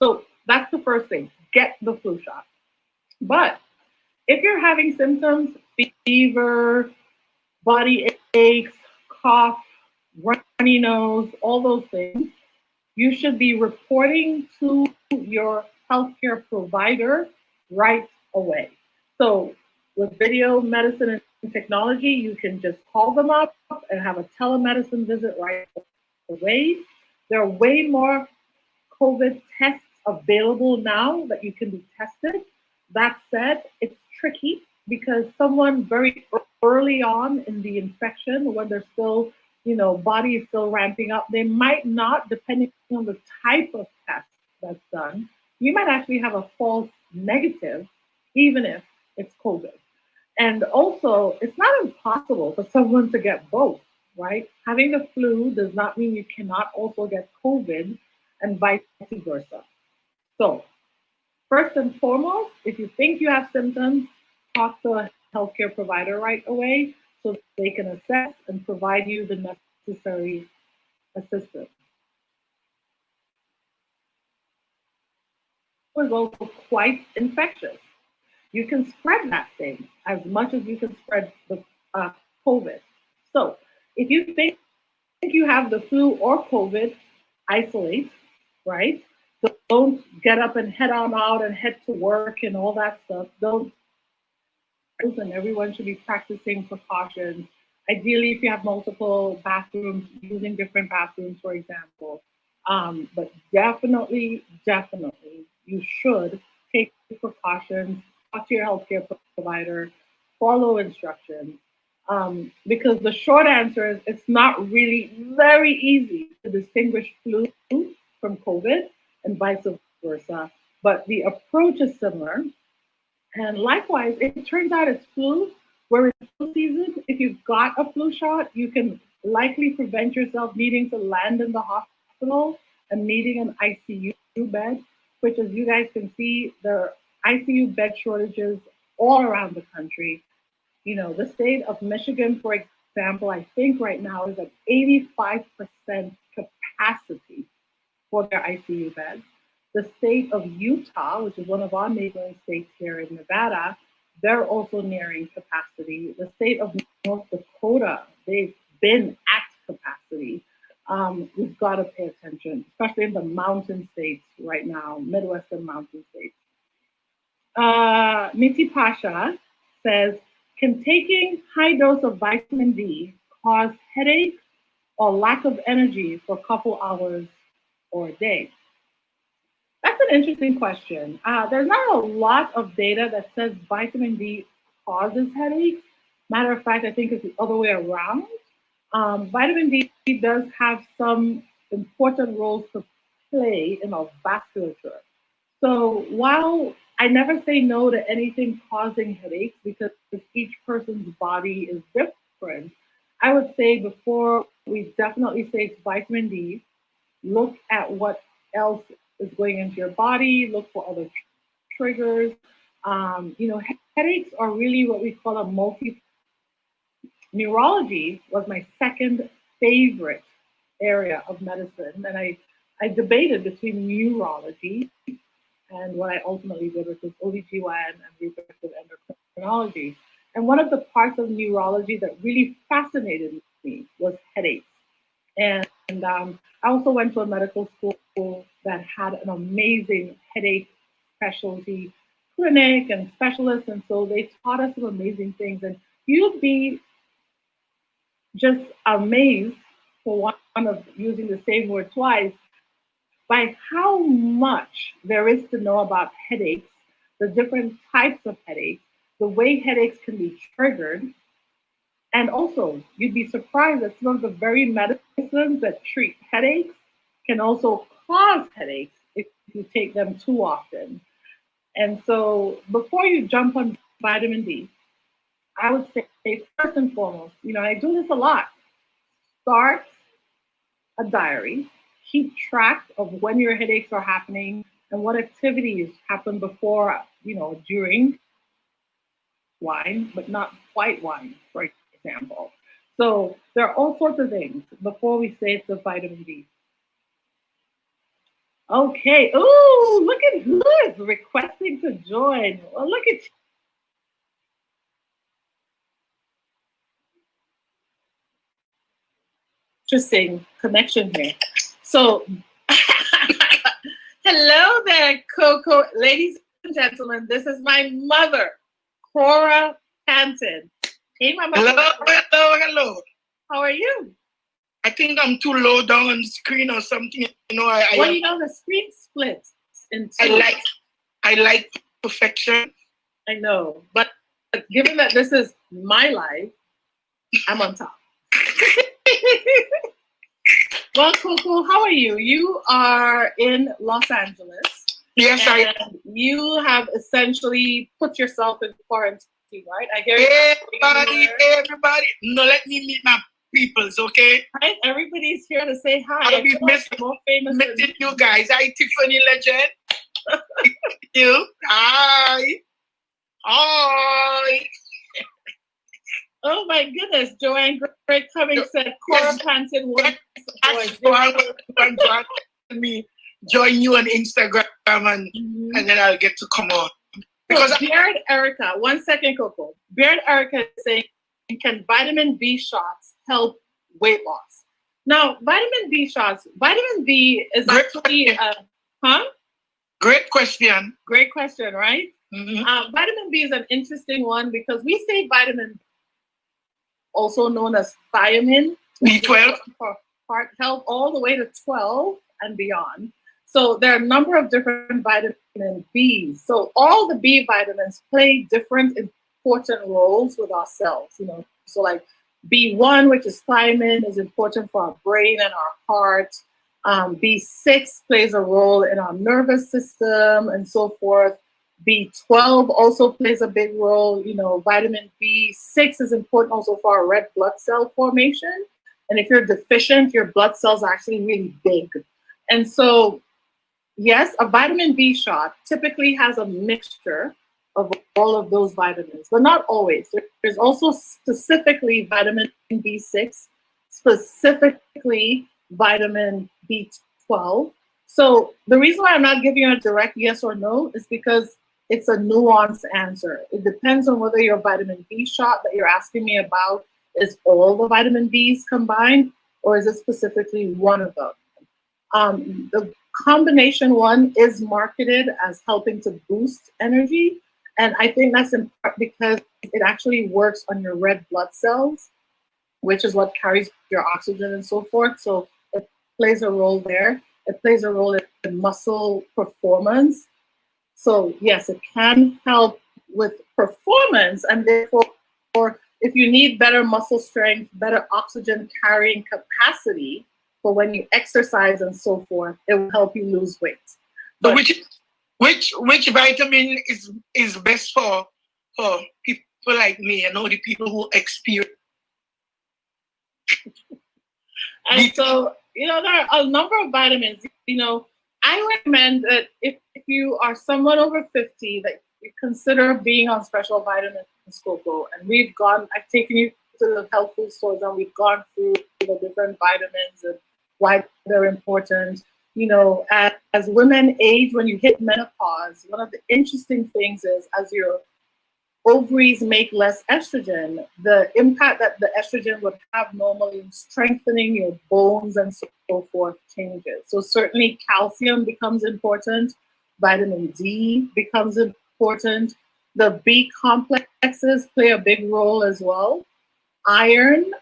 So that's the first thing. Get the flu shot. But if you're having symptoms, fever, body aches, cough, runny nose, all those things, you should be reporting to your healthcare provider right away. So with video medicine and technology, you can just call them up and have a telemedicine visit right away. There are way more COVID tests available now that you can be tested. That said, it's tricky because someone very early on in the infection, when they're still, body is still ramping up, they might not, depending on the type of test that's done, you might actually have a false negative, even if it's COVID. And also, it's not impossible for someone to get both, right? Having the flu does not mean you cannot also get COVID and vice versa. So, first and foremost, if you think you have symptoms, talk to a healthcare provider right away so they can assess and provide you the necessary assistance. It is also quite infectious. You can spread that thing as much as you can spread the COVID. So if you think you have the flu or COVID, isolate, right? Don't get up and head on out and head to work and all that stuff. Don't. And everyone should be practicing precautions. Ideally, if you have multiple bathrooms, using different bathrooms, for example. But definitely, you should take precautions, talk to your healthcare provider, follow instructions. Because the short answer is it's not really very easy to distinguish flu from COVID and vice versa. But the approach is similar. And likewise, it turns out it's flu. Where it's flu season, if you've got a flu shot, you can likely prevent yourself needing to land in the hospital and needing an ICU bed, which, as you guys can see, there are ICU bed shortages all around the country. You know, the state of Michigan, for example, I think right now is at 85% capacity for their ICU beds. The state of Utah, which is one of our neighboring states here in Nevada, they're also nearing capacity. The state of North Dakota, they've been at capacity. We've got to pay attention, especially in the mountain states right now, Midwestern mountain states. Niti Pasha says, can taking high dose of vitamin D cause headache or lack of energy for a couple hours or a day? That's an interesting question. There's not a lot of data that says vitamin D causes headaches. Matter of fact, I think it's the other way around. Vitamin D does have some important roles to play in our vasculature. So while I never say no to anything causing headaches because each person's body is different, I would say before we definitely say it's vitamin D, look at what else is going into your body, look for other triggers. Headaches are really what we call a multi. Neurology was my second favorite area of medicine, and I debated between neurology and what I ultimately did, which was OBGYN and reproductive endocrinology. And one of the parts of neurology that really fascinated me was headaches. And I also went to a medical school that had an amazing headache specialty clinic and specialists. And so they taught us some amazing things. And you'd be just amazed, for one of using the same word twice, by how much there is to know about headaches, the different types of headaches, the way headaches can be triggered. And also, you'd be surprised that some of the very medicines that treat headaches can also cause headaches if you take them too often. And so before you jump on vitamin D, I would say first and foremost, I do this a lot. Start a diary, keep track of when your headaches are happening and what activities happen before, during wine, but not white wine, for example. So there are all sorts of things before we say it's the vitamin D. Okay. Oh, look at who is requesting to join. Well, look at you. Interesting connection here. So, hello there, Coco. Ladies and gentlemen, this is my mother, Cora Hanson. Hey, Mama. Hello. How are you? I think I'm too low down on the screen or something. The screen splits in two. I like perfection. I know, but given that this is my life, I'm on top. Well, Coco, how are you? You are in Los Angeles. Yes, I am. You have essentially put yourself in quarantine, right? I hear everybody. No, let me meet my peoples, okay? Right? Everybody's here to say hi. I'll be missing you guys. Hi, Tiffany Legend. You. Hi. Hi. Oh my goodness, Joanne Gray Cummings said Cora Panton wants me join you on Instagram and then I'll get to come on. Because Beard Erica, 1 second, Coco. Beard Erica is saying, can vitamin B shots help weight loss? Now, vitamin B shots, vitamin B is actually, Great question. Great question, right? Mm-hmm. Vitamin B is an interesting one because we say vitamin, also known as thiamine, B12, for heart health, all the way to 12 and beyond. So there are a number of different vitamin Bs. So all the B vitamins play different important roles with our cells. So like B1, which is thiamine, is important for our brain and our heart. B6 plays a role in our nervous system and so forth. B12 also plays a big role. You know, vitamin B6 is important also for our red blood cell formation. And if you're deficient, your blood cells are actually really big. And so, yes, a vitamin B shot typically has a mixture of all of those vitamins, but not always. There's also specifically vitamin B6, specifically vitamin B12. So the reason why I'm not giving you a direct yes or no is because it's a nuanced answer. It depends on whether your vitamin B shot that you're asking me about is all the vitamin Bs combined, or is it specifically one of them? The combination one is marketed as helping to boost energy. And I think that's in part because it actually works on your red blood cells, which is what carries your oxygen and so forth. So it plays a role there. It plays a role in muscle performance. So yes, it can help with performance, and therefore, if you need better muscle strength, better oxygen carrying capacity for when you exercise and so forth, it will help you lose weight. But which vitamin is best for people like me? I know the people who experience. And so, you know, there are a number of vitamins. You know, I recommend that if you are someone over 50, that you consider being on special vitamins cocoa. And I've taken you to the health food stores and we've gone through the different vitamins and why they're important. You know, as women age, when you hit menopause, one of the interesting things is as your ovaries make less estrogen, the impact that the estrogen would have normally in strengthening your bones and so forth changes. So certainly calcium becomes important, vitamin D becomes important, the B complexes play a big role as well. Iron,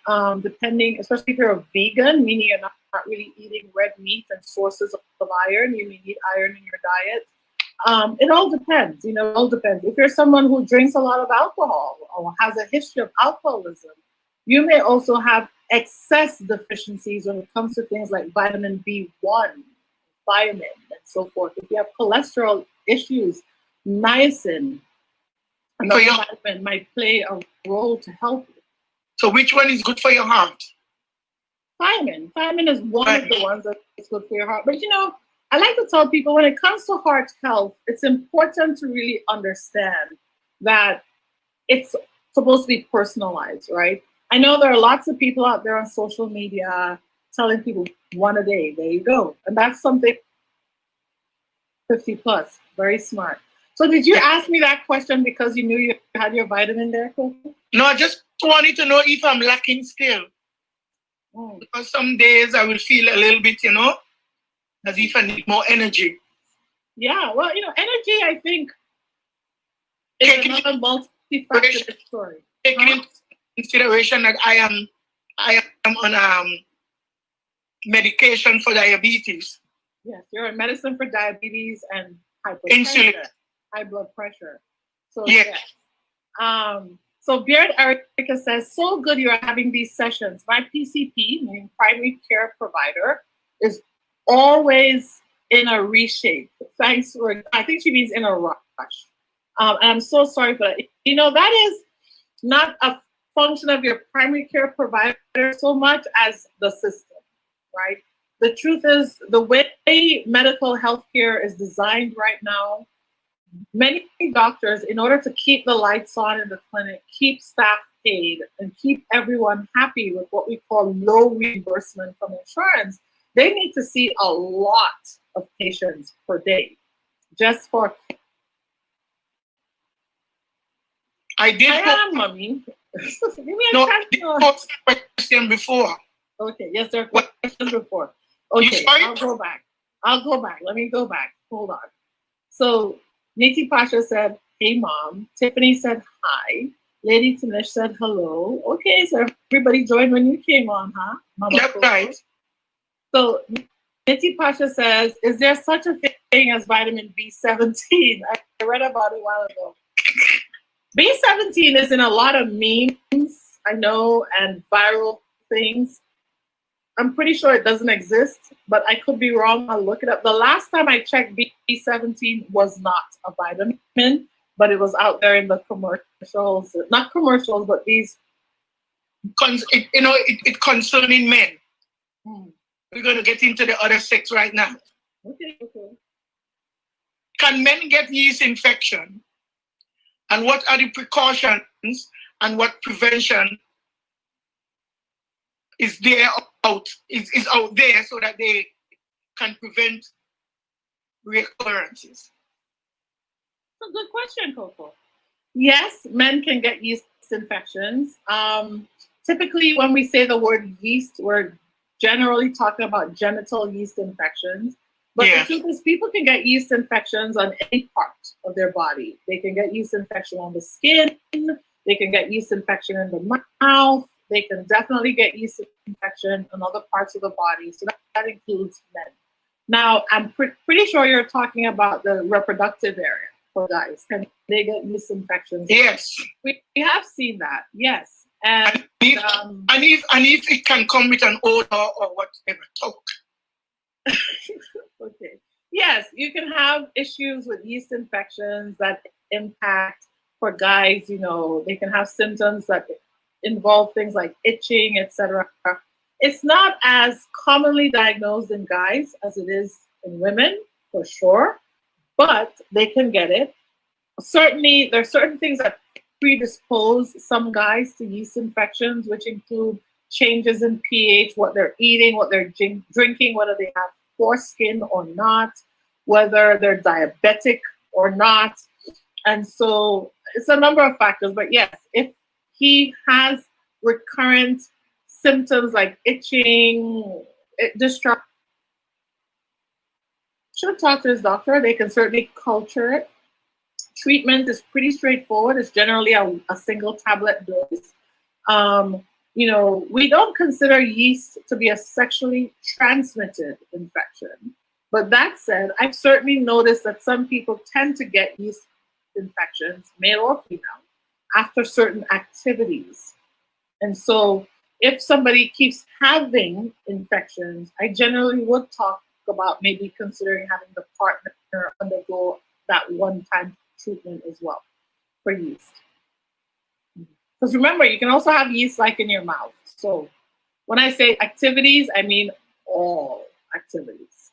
depending, especially if you're a vegan, meaning you're not really eating red meat and sources of iron, you may need iron in your diet. It all depends, you know, it all depends. If you're someone who drinks a lot of alcohol or has a history of alcoholism, you may also have excess deficiencies when it comes to things like vitamin B1, thiamine, and so forth. If you have cholesterol issues, niacin, another vitamin might play a role to help you. So which one is good for your heart? Thiamine. Thiamine is one of the ones that's good for your heart. But you know, I like to tell people when it comes to heart health, it's important to really understand that it's supposed to be personalized, right? I know there are lots of people out there on social media telling people one a day. There you go. And that's something 50 plus. Very smart. So did you ask me that question because you knew you had your vitamin there, Coco? No, I just wanted to know if I'm lacking still. Because some days I will feel a little bit, you know, as if I need more energy. Yeah, well, you know, energy, I think, is another multifaceted story. Taking into consideration that I am on medication for diabetes. Yes, you're on medicine for diabetes and insulin, high blood pressure. So yes. So Beard Erica says, so good you're having these sessions. My PCP, meaning primary care provider, is always in a reshape. Thanks for, I think she means in a rush. And I'm so sorry for that. You know, that is not a function of your primary care provider so much as the system, right? The truth is, the way medical healthcare is designed right now, many doctors, in order to keep the lights on in the clinic, keep staff paid, and keep everyone happy with what we call low reimbursement from insurance, they need to see a lot of patients per day just for. I am, mommy. Give me a chance. Question before. Okay, yes, there are questions before. Okay, I'll go back. Let me go back. Hold on. So Niti Pasha said, hey, Mom. Tiffany said, hi. Lady Tanish said, hello. Okay, so everybody joined when you came on, huh? Mama yep, right. So Niti Pasha says, is there such a thing as vitamin B17? I read about it a while ago. B17 is in a lot of memes. I know, and viral things. I'm pretty sure it doesn't exist, but I could be wrong. I'll look it up. The last time I checked, B17 was not a vitamin, but it was out there in the commercials. Not commercials, but these. It concerning men. Hmm. We're going to get into the other sex right now. Okay. Can men get yeast infection? And what are the precautions and what prevention is out there so that they can prevent recurrences? That's a good question, Coco. Yes, men can get yeast infections. Typically, when we say the word yeast, we're generally talking about genital yeast infections. But the truth is, people can get yeast infections on any part of their body. They can get yeast infection on the skin. They can get yeast infection in the mouth. They can definitely get yeast infection in other parts of the body. So that includes men. Now, I'm pretty sure you're talking about the reproductive area for guys. Can they get yeast infections? Yes. We have seen that, yes. And if it can come with an odor or whatever, talk. Okay. Yes, you can have issues with yeast infections that impact for guys, they can have symptoms that involve things like itching, etc. It's not as commonly diagnosed in guys as it is in women, for sure, but they can get it. Certainly, there are certain things that predispose some guys to yeast infections, which include changes in pH, what they're eating, what they're drinking, whether they have foreskin or not, whether they're diabetic or not. And so it's a number of factors. But yes, if he has recurrent symptoms like itching, distress, should talk to his doctor. They can certainly culture it. Treatment is pretty straightforward. It's generally a single tablet dose. We don't consider yeast to be a sexually transmitted infection. But that said, I've certainly noticed that some people tend to get yeast infections, male or female, after certain activities. And so if somebody keeps having infections, I generally would talk about maybe considering having the partner undergo that one-time treatment as well for yeast. Because remember, you can also have yeast like in your mouth. So when I say activities, I mean all activities.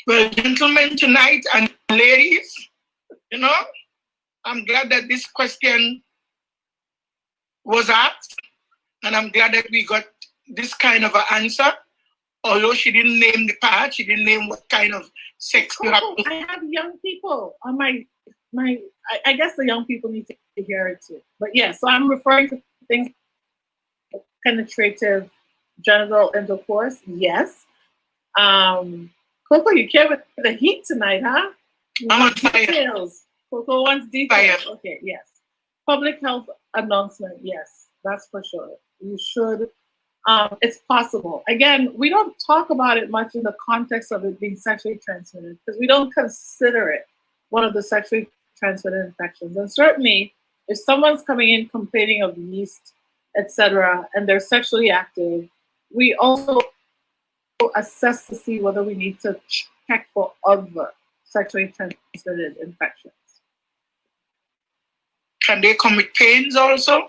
Well, gentlemen, tonight and ladies, I'm glad that this question was asked, and I'm glad that we got this kind of an answer. Although she didn't name the part, she didn't name what kind of sex you have. I have young people on my. I guess the young people need to hear it too. But yeah, so I'm referring to things like penetrative genital intercourse. Yes. Coco, you came with the heat tonight, huh? I'm tired. Details. Coco wants details. Okay, yes. Public health announcement. Yes, that's for sure. You should. It's possible. Again, we don't talk about it much in the context of it being sexually transmitted because we don't consider it one of the sexually transmitted infections. And certainly, if someone's coming in complaining of yeast, etc., and they're sexually active, we also assess to see whether we need to check for other sexually transmitted infections. Can they come with pains also?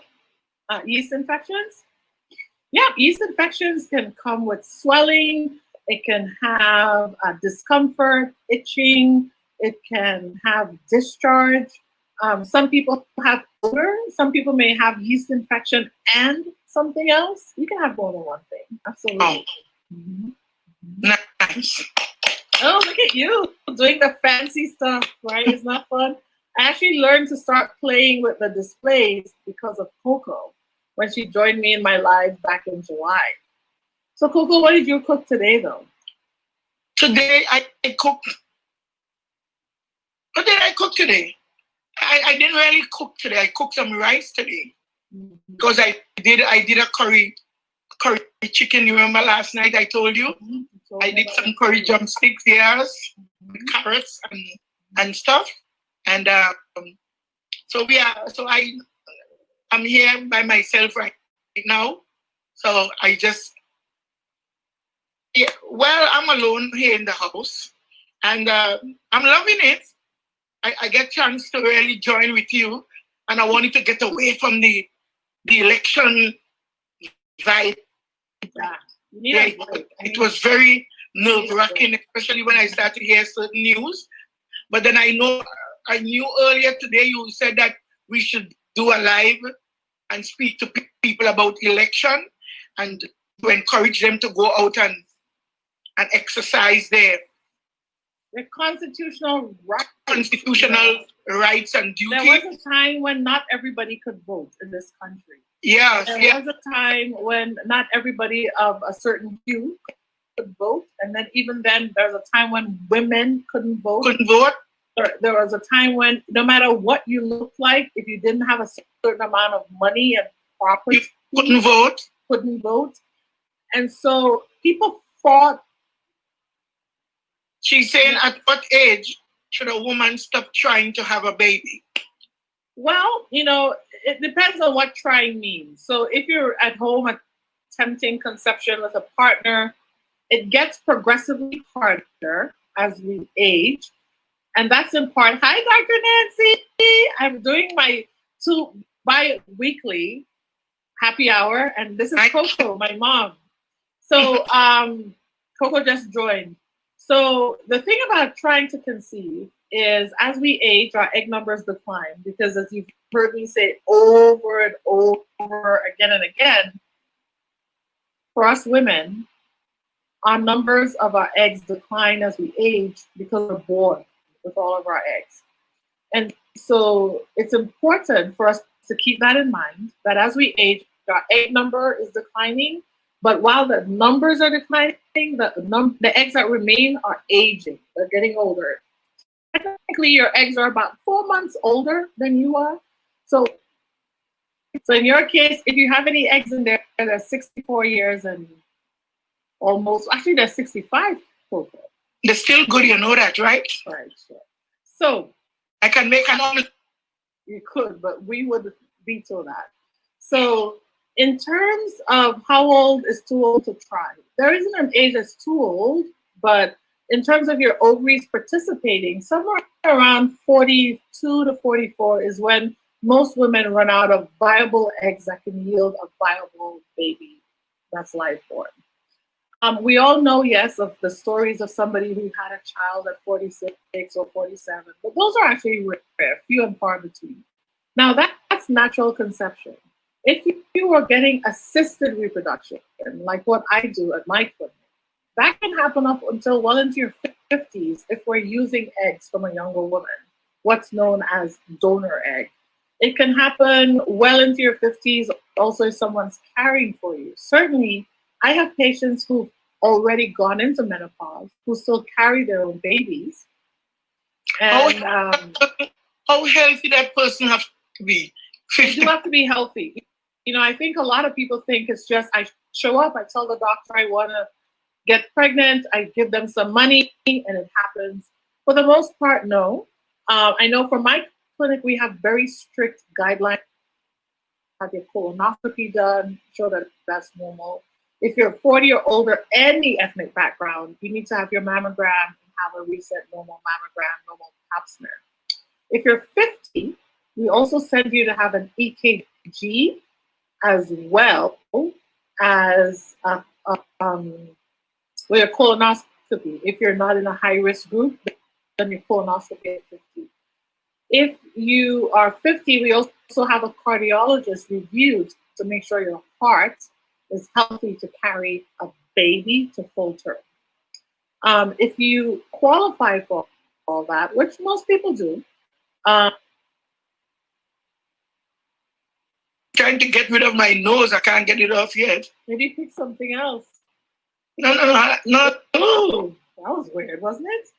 Yeast infections? Yeah, yeast infections can come with swelling. It can have discomfort, itching. It can have discharge. Some people have odor. Some people may have yeast infection and something else. You can have more than one thing. Absolutely. Oh. Mm-hmm. Nice. Oh, look at you doing the fancy stuff, right? It's not fun. I actually learned to start playing with the displays because of Coco when she joined me in my live back in July. So Coco, what did you cook today though? Today I cooked. What did I cook today? I didn't really cook today. I cooked some rice today because I did a curry chicken. You remember last night I told you? I did some curry drumsticks, yes, with carrots and stuff. And so I I'm here by myself right now. So I just, yeah, well, I'm alone here in the house, and I'm loving it. I get a chance to really join with you, and I wanted to get away from the election vibe. Yeah, it was very nerve-wracking, especially when I started to hear certain news. But then I knew earlier today you said that we should do a live and speak to people about election and to encourage them to go out and exercise their constitutional rights and duties. There was a time when not everybody could vote in this country. Yes, there was a time when not everybody of a certain hue could vote, and then even then, there was a time when women couldn't vote. There was a time when no matter what you looked like, if you didn't have a certain amount of money and property, you couldn't vote. And so people fought. She's saying, at what age should a woman stop trying to have a baby? Well, it depends on what trying means. So if you're at home attempting conception with a partner, it gets progressively harder as we age. And that's in part, hi, Dr. Nancy. I'm doing my 2 bi-weekly happy hour. And this is Coco, my mom. So Coco just joined. So the thing about trying to conceive is as we age, our egg numbers decline, because as you've heard me say over and over again and again, for us women, our numbers of our eggs decline as we age because we're bored with all of our eggs. And so it's important for us to keep that in mind, that as we age, our egg number is declining. But while the numbers are declining, the eggs that remain are aging. They're getting older. Technically, your eggs are about 4 months older than you are. So in your case, if you have any eggs in there, they're 64 years and almost, actually they're 65. They're still good, you know that, right? Right, sure. So I can make an omelet. You could, but we would veto that. So in terms of how old is too old to try, there isn't an age that's too old, but in terms of your ovaries participating, somewhere around 42 to 44 is when most women run out of viable eggs that can yield a viable baby that's live born. We all know, yes, of the stories of somebody who had a child at 46 or 47, but those are actually rare, few and far between. Now that's natural conception. If you are getting assisted reproduction, like what I do at my clinic, that can happen up until well into your 50s if we're using eggs from a younger woman, what's known as donor egg. It can happen well into your 50s also if someone's caring for you. Certainly, I have patients who've already gone into menopause who still carry their own babies. And how healthy that person have to be? You have to be healthy. I think a lot of people think it's just I show up, I tell the doctor I want to get pregnant, I give them some money, and it happens. For the most part, no. I know for my clinic, we have very strict guidelines. Have your colonoscopy done, show that that's normal. If you're 40 or older, any ethnic background, you need to have your mammogram and have a recent normal mammogram, normal pap smear. If you're 50, we also send you to have an EKG as well as with a colonoscopy. If you're not in a high-risk group, then your colonoscopy at 50. If you are 50, we also have a cardiologist review to make sure your heart is healthy to carry a baby to full term. If you qualify for all that, which most people do, trying to get rid of my nose, I can't get it off yet. Maybe pick something else. No. Oh, that was weird, wasn't it?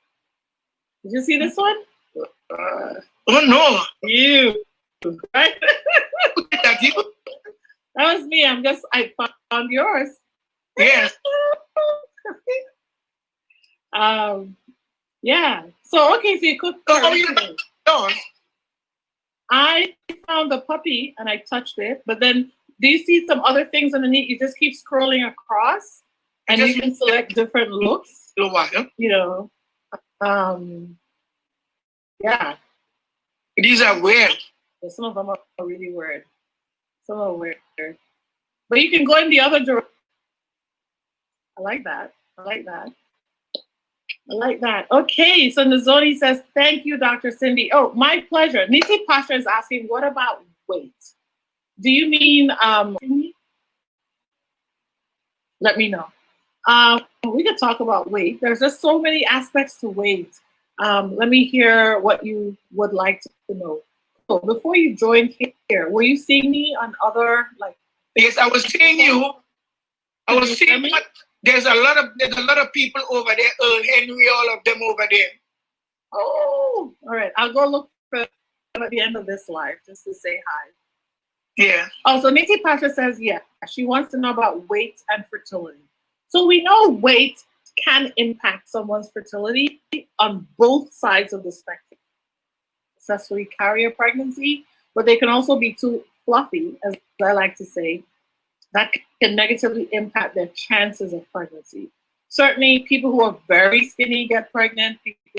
Did you see this one? Oh no! You, right? That was me. I found yours. Yes. Yeah. So okay, so you cook. So how you yours? I found the puppy and I touched it, but then do you see some other things underneath? You just keep scrolling across and you can select different looks. You know, yeah. These are weird. Yeah, some of them are really weird. Some are weird. But you can go in the other direction. I like that. I like that. I like that. Okay, so Nzoni says, thank you, Dr. Cindy. Oh, my pleasure. Nisi Pasha is asking, what about weight? Do you mean, let me know. We could talk about weight. There's just so many aspects to weight. Let me hear what you would like to know. So before you joined here, were you seeing me on other, like? Yes, I was seeing you. I was seeing what there's a lot of people over there, Henry, all of them over there. Oh, all right. I'll go look for them at the end of this live just to say hi. Yeah. Also, Niti Pasha says, yeah, she wants to know about weight and fertility. So we know weight can impact someone's fertility on both sides of the spectrum. Successfully carry a pregnancy, but they can also be too fluffy, as I like to say, that can negatively impact their chances of pregnancy. Certainly, people who are very skinny get pregnant, people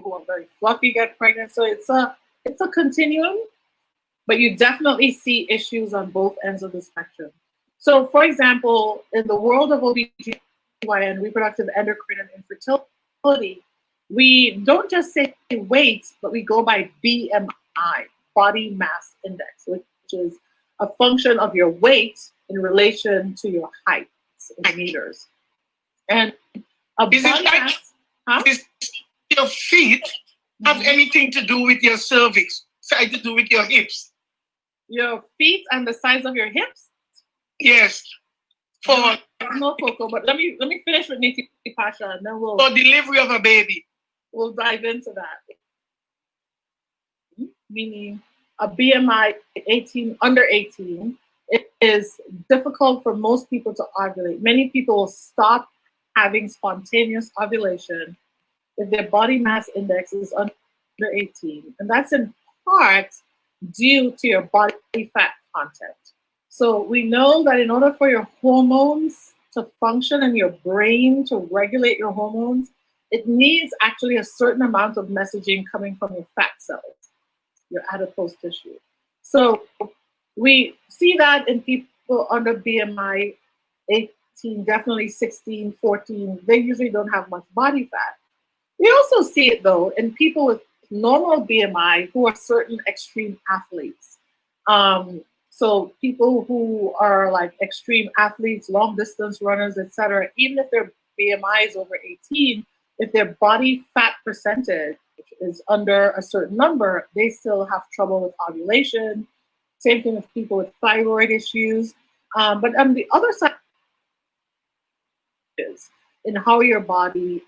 who are very fluffy get pregnant. So it's a continuum, but you definitely see issues on both ends of the spectrum. So, for example, in the world of OBGYN, reproductive endocrine and infertility, we don't just say weight, but we go by BMI, body mass index, which is a function of your weight in relation to your height in meters. And a body mass, Does your feet have anything to do with your cervix? Something to do with your hips? Your feet and the size of your hips? Yes. For no, Coco, but let me finish with Niti Pasha and then we'll for delivery of a baby. We'll dive into that. Meaning a BMI 18 under 18, it is difficult for most people to ovulate. Many people will stop having spontaneous ovulation if their body mass index is under 18. And that's in part due to your body fat content. So we know that in order for your hormones to function and your brain to regulate your hormones, it needs actually a certain amount of messaging coming from your fat cells, your adipose tissue. So we see that in people under BMI 18, definitely 16, 14, they usually don't have much body fat. We also see it though in people with normal BMI who are certain extreme athletes. So people who are like extreme athletes, long distance runners, etc., even if their BMI is over 18, if their body fat percentage is under a certain number, they still have trouble with ovulation. Same thing with people with thyroid issues. But on the other side is in how your body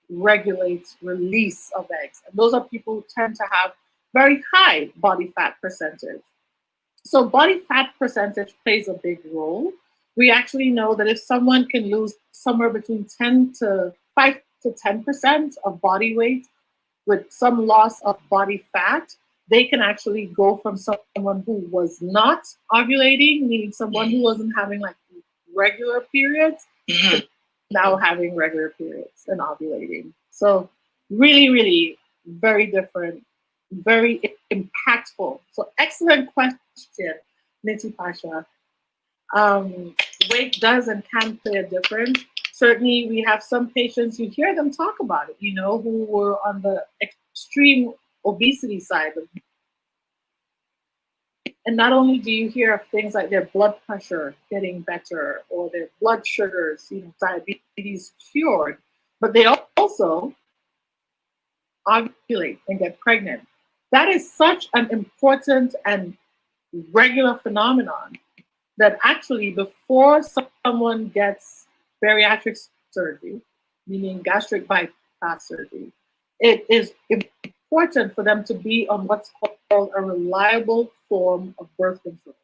regulates release of eggs. And those are people who tend to have very high body fat percentage. So body fat percentage plays a big role. We actually know that if someone can lose somewhere between 5 to 10% of body weight with some loss of body fat, they can actually go from someone who was not ovulating, meaning someone who wasn't having like regular periods, to now having regular periods and ovulating. So really, really very different, very impactful. So excellent question, Niti Pasha. Weight does and can play a difference. Certainly, we have some patients, you hear them talk about it, you know, who were on the extreme obesity side. And not only do you hear of things like their blood pressure getting better or their blood sugars, you know, diabetes cured, but they also ovulate and get pregnant. That is such an important and regular phenomenon that actually before someone gets bariatric surgery, meaning gastric bypass surgery, it is important for them to be on what's called a reliable form of birth control.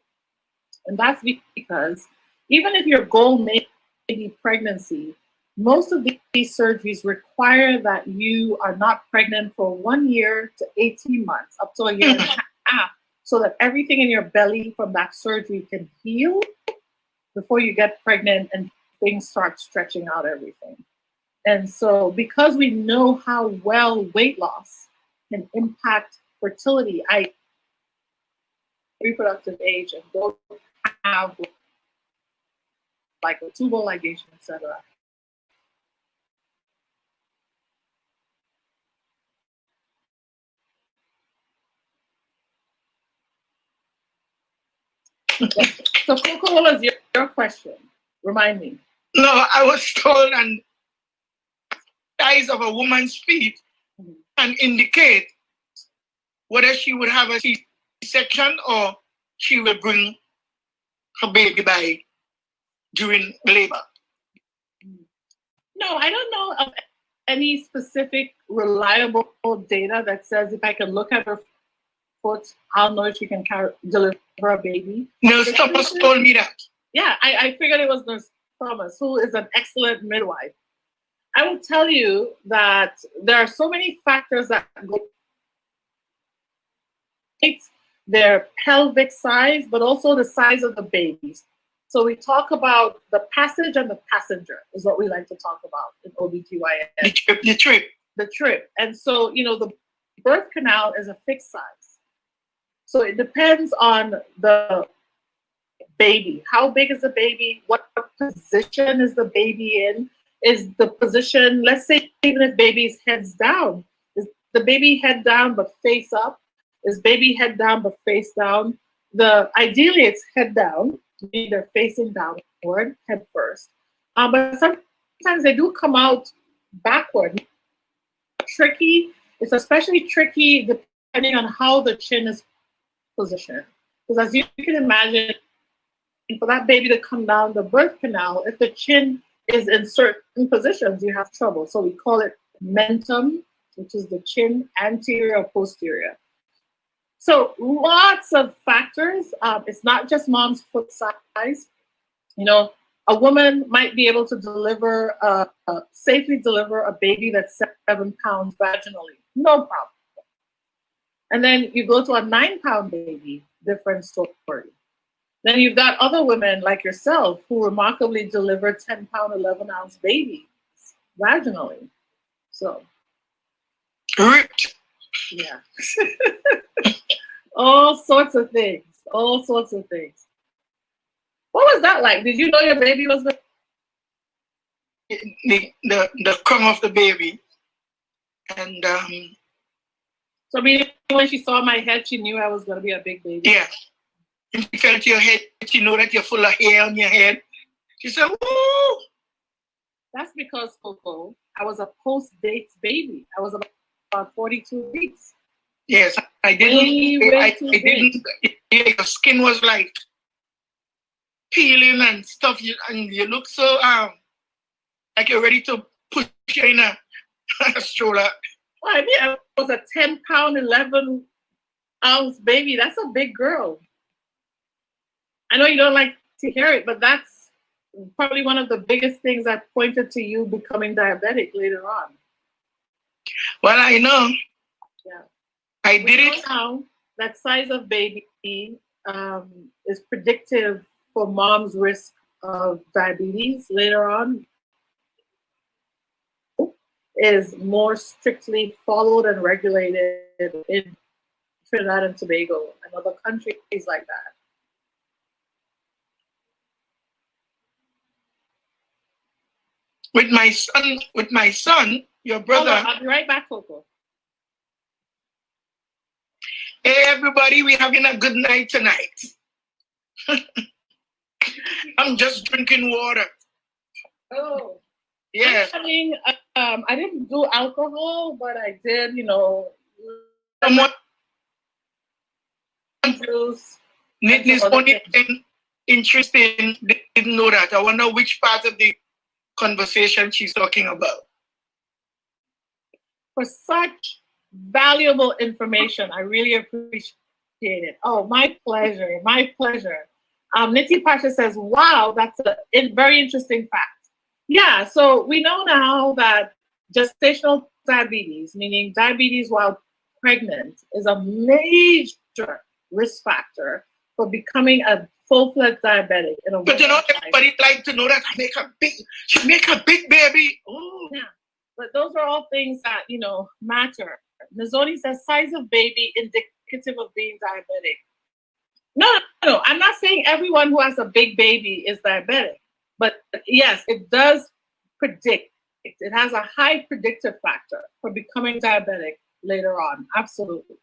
And that's because even if your goal may be pregnancy, most of these surgeries require that you are not pregnant for 1 year to 18 months, up to a year and a half, so that everything in your belly from that surgery can heal before you get pregnant and things start stretching out everything. And so, because we know how well weight loss can impact fertility, I reproductive age and don't have like a tubal ligation, etc. So, Coco, what was your question? Remind me. No, I was told and size of a woman's feet and indicate whether she would have a C-section or she will bring her baby by during labor. No, I don't know of any specific reliable data that says if I can look at her foot, I'll know if she can deliver a baby. Nurse Thomas told me that. Yeah, I figured it was Nurse Thomas, who is an excellent midwife. I will tell you that there are so many factors that go their pelvic size, but also the size of the babies. So we talk about the passage and the passenger is what we like to talk about in OBGYN. The trip. And so, the birth canal is a fixed size. So it depends on the baby. How big is the baby? What position is the baby in? Is the position, let's say even if baby's head's down, is the baby head down but face up? Is baby head down but face down? Ideally it's head down, meaning they're facing downward, head first. But sometimes they do come out backward. Tricky. It's especially tricky depending on how the chin is positioned. Because as you can imagine, for that baby to come down the birth canal, if the chin is in certain positions, you have trouble. So we call it mentum, which is the chin, anterior or posterior. So lots of factors. It's not just mom's foot size. A woman might be able to safely deliver a baby that's 7 pounds vaginally, no problem. And then you go to a 9-pound baby, different story. Then you've got other women like yourself who remarkably deliver 10-pound, 11-ounce babies vaginally. So, ripped. Yeah. All sorts of things. All sorts of things. What was that like? Did you know your baby was the crumb of the baby? And so meaning when she saw my head, she knew I was going to be a big baby. Yeah. If she felt your head, she know that you're full of hair on your head. She said, "Ooh." That's because, Coco, I was a post-date baby. I was about 42 weeks. Yes, I didn't. Your skin was like peeling and stuff, and you look so like you're ready to push you in a stroller. Well, I mean, I was a 10-pound, 11-ounce baby. That's a big girl. I know you don't like to hear it, but that's probably one of the biggest things that pointed to you becoming diabetic later on. Well, I know. Yeah. I did it. Now, that size of baby is predictive for mom's risk of diabetes later on. Is more strictly followed and regulated in Trinidad and Tobago and other countries like that. With my son, your brother. I'll be right back, Coco. Hey everybody, we're having a good night tonight. I'm just drinking water. Oh. Yeah. I didn't do alcohol, but I did, Someone juice. This only thing interesting, didn't know that. I wonder which part of the conversation she's talking about. For such valuable information, I really appreciate it. Oh, my pleasure, my pleasure. Niti Pasha says, wow, that's a very interesting fact. Yeah, so we know now that gestational diabetes, meaning diabetes while pregnant, is a major risk factor for becoming a full-fledged diabetic in a But you know, woman's life. everybody like to know that she make a big baby. Oh. Yeah, but those are all things that, you know, matter. Nizoni says size of baby indicative of being diabetic. No, I'm not saying everyone who has a big baby is diabetic, but yes, it does predict. It has a high predictive factor for becoming diabetic later on. Absolutely.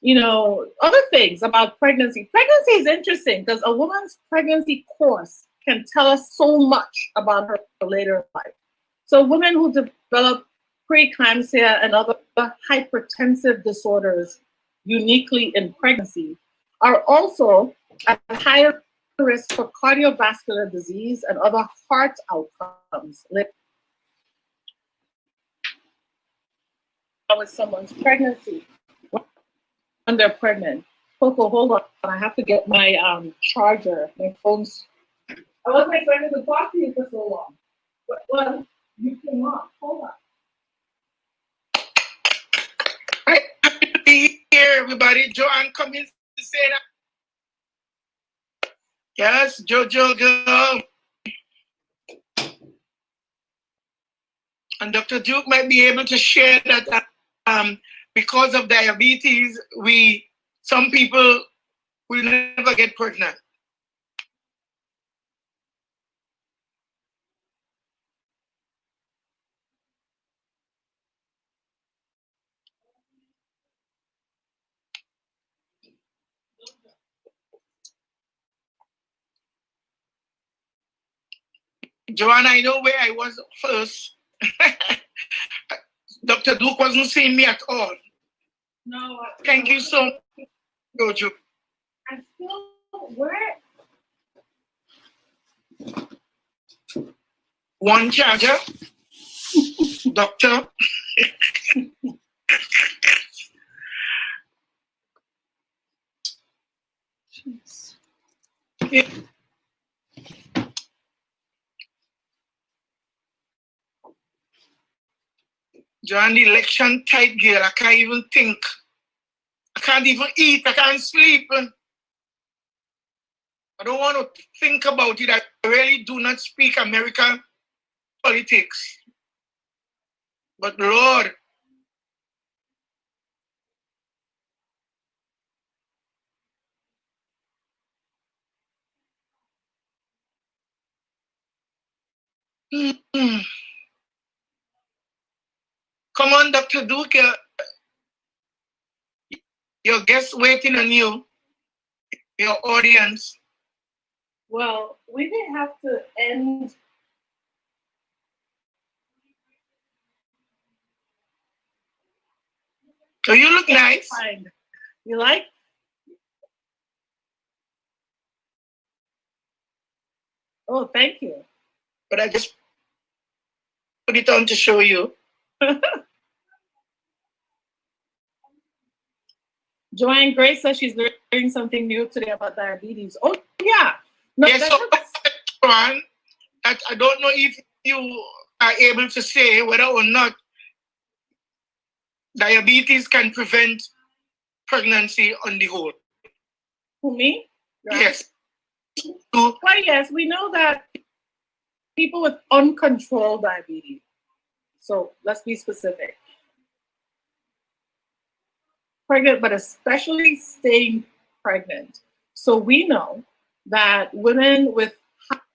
You know, other things about pregnancy. Pregnancy is interesting because a woman's pregnancy course can tell us so much about her later life. So women who develop preeclampsia and other hypertensive disorders uniquely in pregnancy are also at higher risk for cardiovascular disease and other heart outcomes with someone's pregnancy when they're pregnant. Coco, hold on. I have to get my charger. My phone's. I wasn't expecting to talk to you for so long. But well, you came on. Hold on. Happy to be here, everybody. Joanne coming to say that. Yes, Jojo girl. And Dr. Duke might be able to share that because of diabetes, some people will never get pregnant. Joanna, I know where I was first. Dr. Duke wasn't seeing me at all. No. Thank you so much, Jojo. I'm still where? One charger, doctor. Jeez. Yeah. During the election tight, girl, I can't even think. I can't even eat. I can't sleep. I don't want to think about it. I really do not speak American politics. But Lord, come on, Dr. Duke. Your guests waiting on you, your audience. Well, we may have to end. So you look nice. Fine. You like? Oh, thank you. But I just put it on to show you. Joanne Grace says she's learning something new today about diabetes. Oh, yeah. No, Yes, so Joanne, I don't know if you are able to say whether or not diabetes can prevent pregnancy on the whole. Who, me? Right. Yes. Well, yes, we know that people with uncontrolled diabetes. So let's be specific. Pregnant, but especially staying pregnant. So we know that women with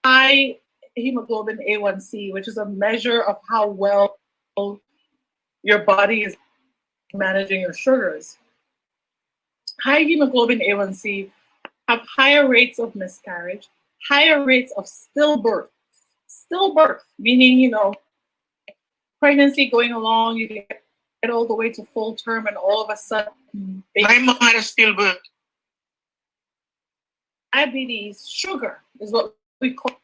high hemoglobin A1C, which is a measure of how well your body is managing your sugars, high hemoglobin A1C have higher rates of miscarriage, higher rates of stillbirth. Stillbirth, meaning, you know, pregnancy going along, you get all the way to full term, and all of a sudden, My mom had a stillbirth. Diabetes, sugar is what we call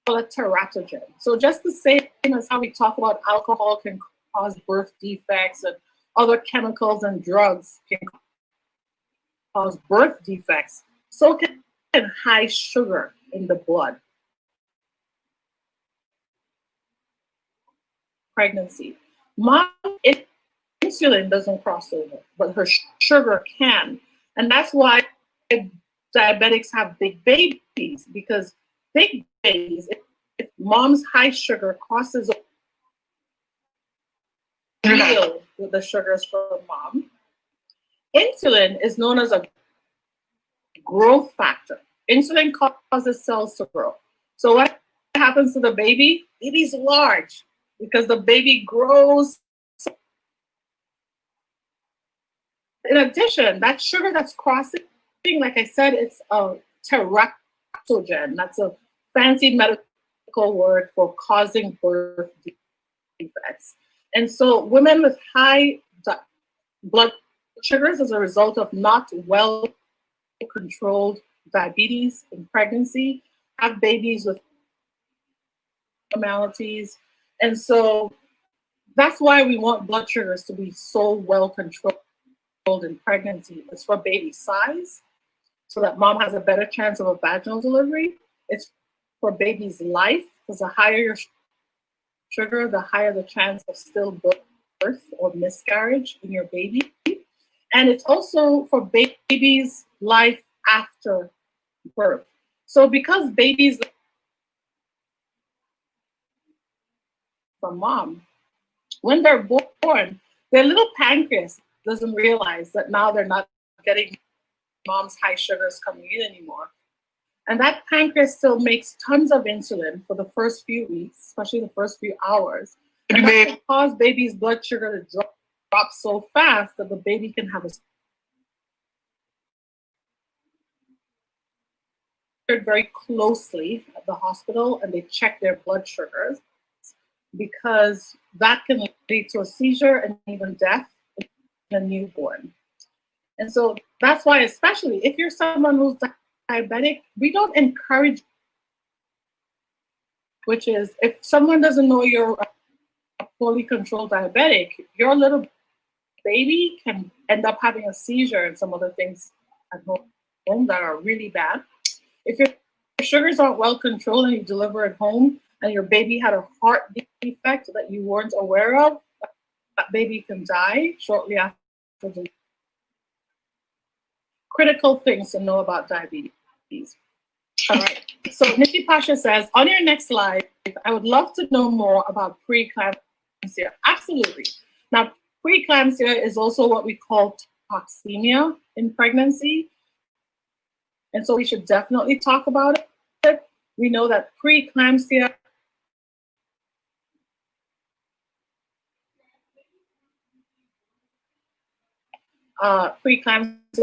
a teratogen. So just the same as how we talk about alcohol can cause birth defects and other chemicals and drugs can cause birth defects, so can high sugar in the blood. Pregnancy. Mom insulin doesn't cross over, but her sugar can. And that's why diabetics have big babies, because big babies, if mom's high sugar crosses deal with the sugars from mom, insulin is known as a growth factor. Insulin causes cells to grow. So what happens to the baby? Baby's large because the baby grows. In addition, that sugar that's crossing, like I said, it's a teratogen. That's a fancy medical word for causing birth defects. And so women with high blood sugars as a result of not well controlled diabetes in pregnancy have babies with abnormalities. And so that's why we want blood sugars to be so well controlled in pregnancy. It's for baby size, so that mom has a better chance of a vaginal delivery. It's for baby's life, because the higher your sugar, the higher the chance of stillbirth or miscarriage in your baby. And it's also for baby's life after birth. So because babies from mom, when they're born, their little pancreas doesn't realize that now they're not getting mom's high sugars coming in anymore. And that pancreas still makes tons of insulin for the first few weeks, especially the first few hours. And that can cause baby's blood sugar to drop so fast that the baby can have a very closely at the hospital, and they check their blood sugars, because that can lead to a seizure and even death in a newborn. And so that's why, especially if you're someone who's diabetic, we don't encourage, which is if someone doesn't know you're a fully controlled diabetic, your little baby can end up having a seizure and some other things at home that are really bad. If your sugars aren't well controlled and you deliver at home and your baby had a heart defect that you weren't aware of, that baby can die shortly after delivery. Critical things to know about diabetes. All right. So Nikki Pasha says, on your next slide, I would love to know more about preeclampsia. Absolutely. Now, preeclampsia is also what we call toxemia in pregnancy. And so we should definitely talk about it. We know that preeclampsia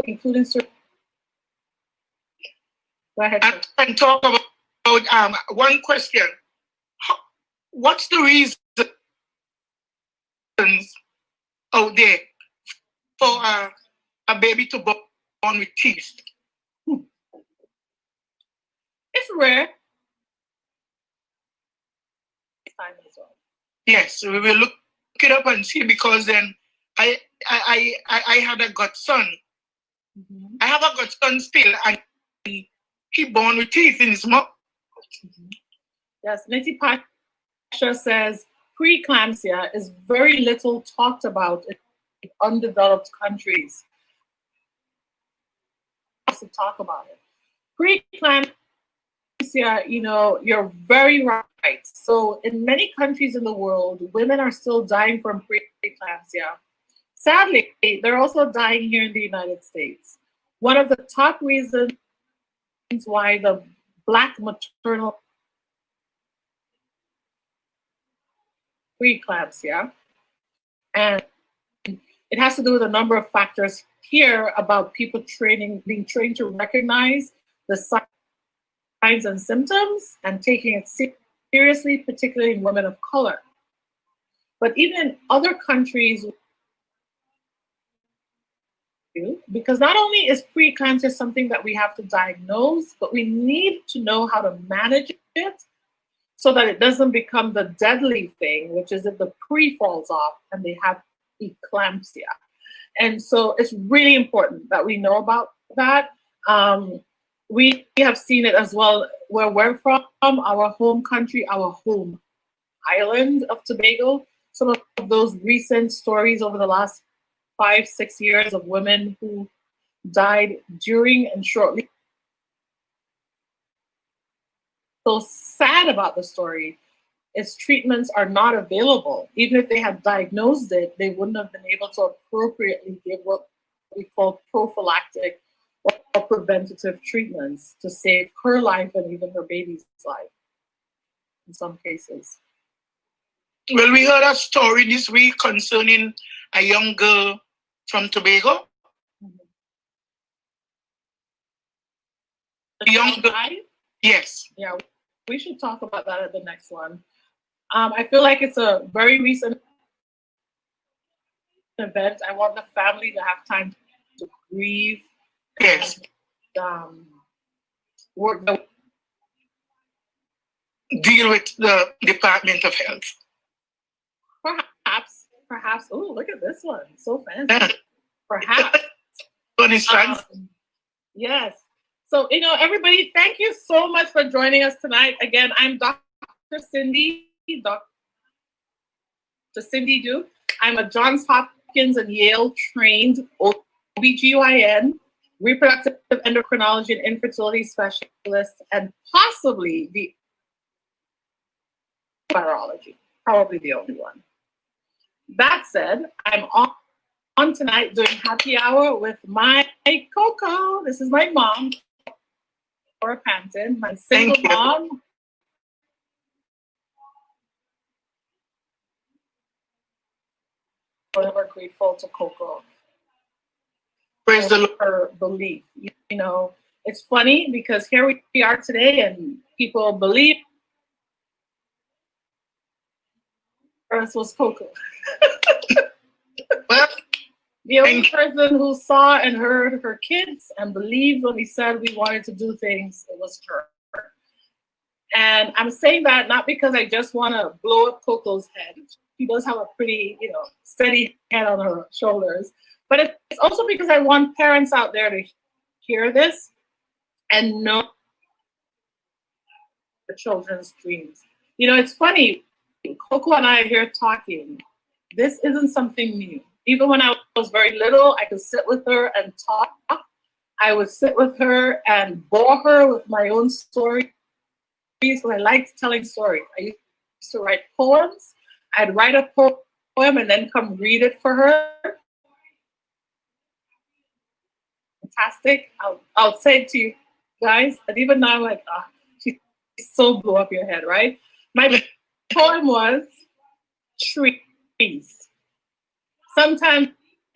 including go ahead. And talk about one question. What's the reasons out there for a baby to born with teeth? It's rare. Yes, we will look it up and see, because then I had a godson. Mm-hmm. I have a godson still, and he born with teeth in his mouth. Mm-hmm. Yes, Nancy Pasha says preeclampsia is very little talked about in undeveloped countries. To talk about it. Preeclampsia, you're very right. So in many countries in the world, women are still dying from preeclampsia. Sadly, they're also dying here in the United States. One of the top reasons why the Black maternal preeclampsia, and it has to do with a number of factors here about people being trained to recognize the signs and symptoms and taking it seriously, particularly in women of color. But even in other countries, because not only is preeclampsia something that we have to diagnose, but we need to know how to manage it so that it doesn't become the deadly thing, which is if the pre falls off and they have eclampsia. And so it's really important that we know about that. We have seen it as well where we're from, our home country, our home island of Tobago. some of those recent stories over the last 5-6 years of women who died during and shortly. So sad about the story is treatments are not available. Even if they had diagnosed it, they wouldn't have been able to appropriately give what we call prophylactic or preventative treatments to save her life and even her baby's life in some cases. Well, we heard a story this week concerning a young girl from Tobago. The young girl? Yes. Yeah, we should talk about that at the next one. I feel like it's a very recent event. I want the family to have time to grieve. Yes. And, work deal with the Department of Health. Perhaps. Oh, look at this one. So fancy. Perhaps. One is fancy. Yes. So, everybody, thank you so much for joining us tonight. Again, I'm Dr. Cindy, Dr. Cindy Duke. I'm a Johns Hopkins and Yale trained OBGYN, reproductive endocrinology and infertility specialist, and possibly the virology, probably the only one. That said, I'm on tonight doing happy hour with my Coco. This is my mom, Laura Panton, my single mom. Forever grateful to Coco. Praise the Lord. Her belief. It's funny because here we are today and people believe Earth was Coco. Well, the only person who saw and heard her kids and believed when we said we wanted to do things, it was her. And I'm saying that not because I just want to blow up Coco's head. She does have a pretty, steady head on her shoulders. But it's also because I want parents out there to hear this and know the children's dreams. It's funny. Coco and I are here talking. This isn't something new. Even when I was very little, I could sit with her and talk. I would sit with her and bore her with my own stories. But I liked telling stories. I used to write poems. I'd write a poem and then come read it for her. Fantastic. I'll say it to you guys. And even now I'm like, she so blew up your head, right? My poem was trees. Sometimes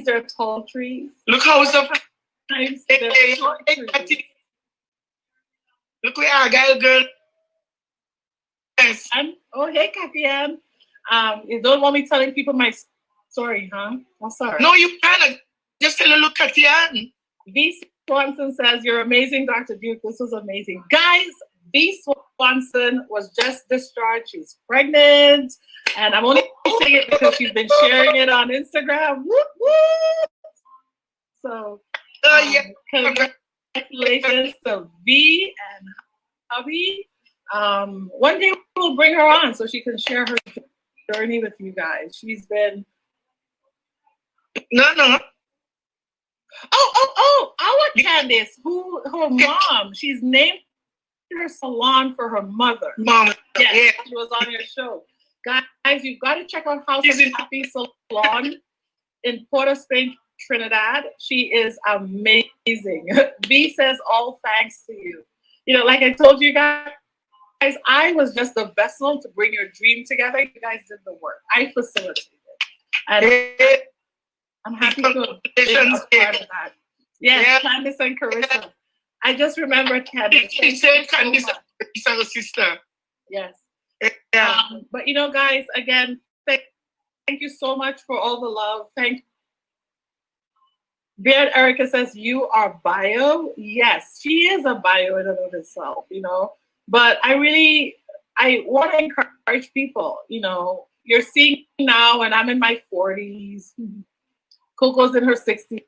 they're tall trees. Look how it's up. Sometimes they're short trees. Look where I got a girl. Yes. Hey, Katian. You don't want me telling people my story, huh? I'm sorry. No, you can't. Just tell her, look, Katian. V. Swanson says, you're amazing, Dr. Duke. This was amazing. Guys, V. Swanson was just discharged. She's pregnant. And I'm only saying it because she's been sharing it on Instagram. Whoop, whoop. So, congratulations to V and hubby. One day we'll bring her on so she can share her journey with you guys. She's been... No. Our Candice, her mom, she's named her salon for her mother. Mom, yeah. She was on your show. Guys, you've got to check out House of Happy Salon in Port of Spain, Trinidad. She is amazing. V says, all thanks to you. Like I told you guys, I was just the vessel to bring your dream together. You guys did the work. I facilitated. And I'm happy to be a part of that. Yes, Candice and Carissa. I just remember Candice. She said Candice is our sister. Yes. Yeah. But guys, again, thank you so much for all the love. Thank Beard Erica says, you are bio. Yes, she is a bio in and of itself, But I want to encourage people, you're seeing now, and I'm in my 40s. Coco's in her 60s.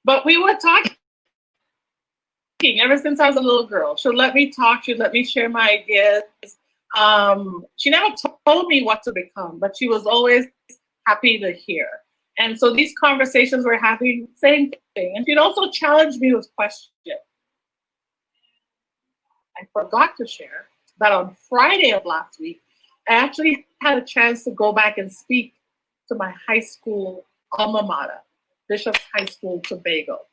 But we were talking ever since I was a little girl. She'll let me talk. She'll let me share my ideas. She never told me what to become, but she was always happy to hear. And so these conversations we're having, same thing. And she'd also challenge me with questions. I forgot to share that on Friday of last week, I actually had a chance to go back and speak to my high school alma mater, Bishop's High School, Tobago.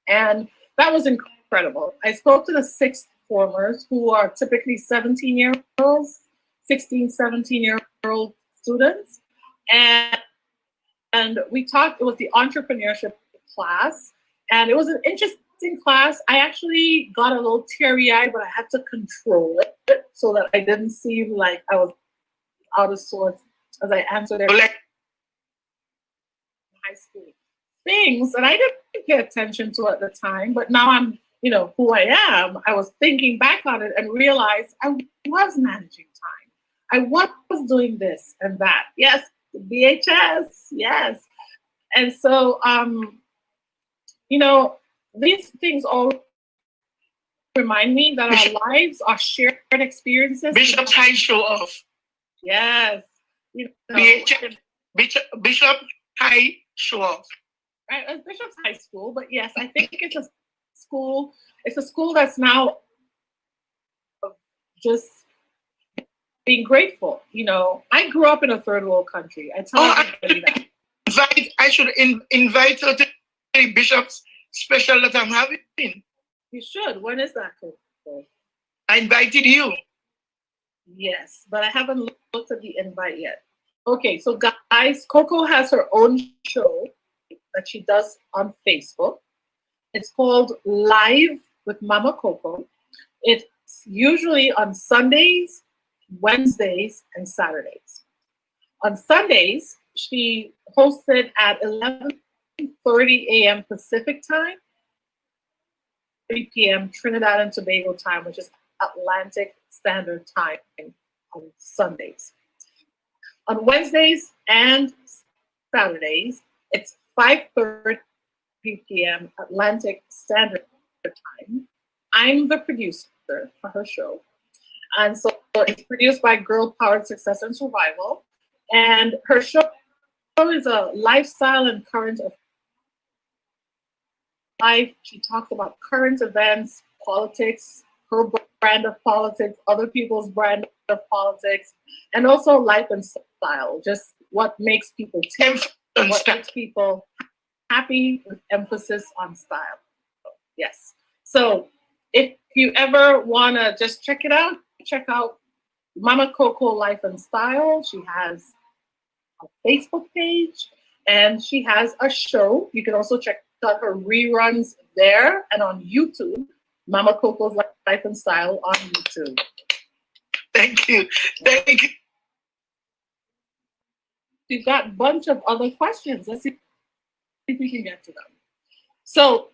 And that was incredible. I spoke to the sixth formers who are typically 17-year-olds, 16, 17-year-old students. And we talked, it was the entrepreneurship class. And it was an interesting class. I actually got a little teary-eyed, but I had to control it so that I didn't seem like I was out of sorts as I answered their high school things. And I didn't pay attention to it at the time, but now I'm, who I am. I was thinking back on it and realized I was managing time. I was doing this and that. Yes, VHS, yes. And so, these things all remind me that our lives are shared experiences. Bishop's High show off. Yes. Bishop High show off. Right, it's Bishop's High School, but yes, I think it's a school. It's a school that's now just being grateful. I grew up in a third world country. I tell everybody that. I should invite her to the Bishop's special that I'm having. You should. When is that, Coco? I invited you. Yes, but I haven't looked at the invite yet. Okay, so guys, Coco has her own show that she does on Facebook. It's called Live with Mama Coco. It's usually on Sundays, Wednesdays, and Saturdays. On Sundays, she hosts it at 11:30 a.m. Pacific time, 3 p.m. Trinidad and Tobago time, which is Atlantic Standard Time on Sundays. On Wednesdays and Saturdays, it's 5:30 p.m. Atlantic Standard Time. I'm the producer for her show. And so it's produced by Girl Powered Success and Survival. And her show is a lifestyle and current life. She talks about current events, politics, her brand of politics, other people's brand of politics, and also life and style, just what makes people tick, what makes people happy, with emphasis on style. Yes. So if you ever want to just check it out, check out Mama Coco Life and Style. She has a Facebook page and she has a show. You can also check out her reruns there and on YouTube, Mama Coco's Life and Style on YouTube. Thank you. Thank you. We've got a bunch of other questions. Let's see if we can get to them. So,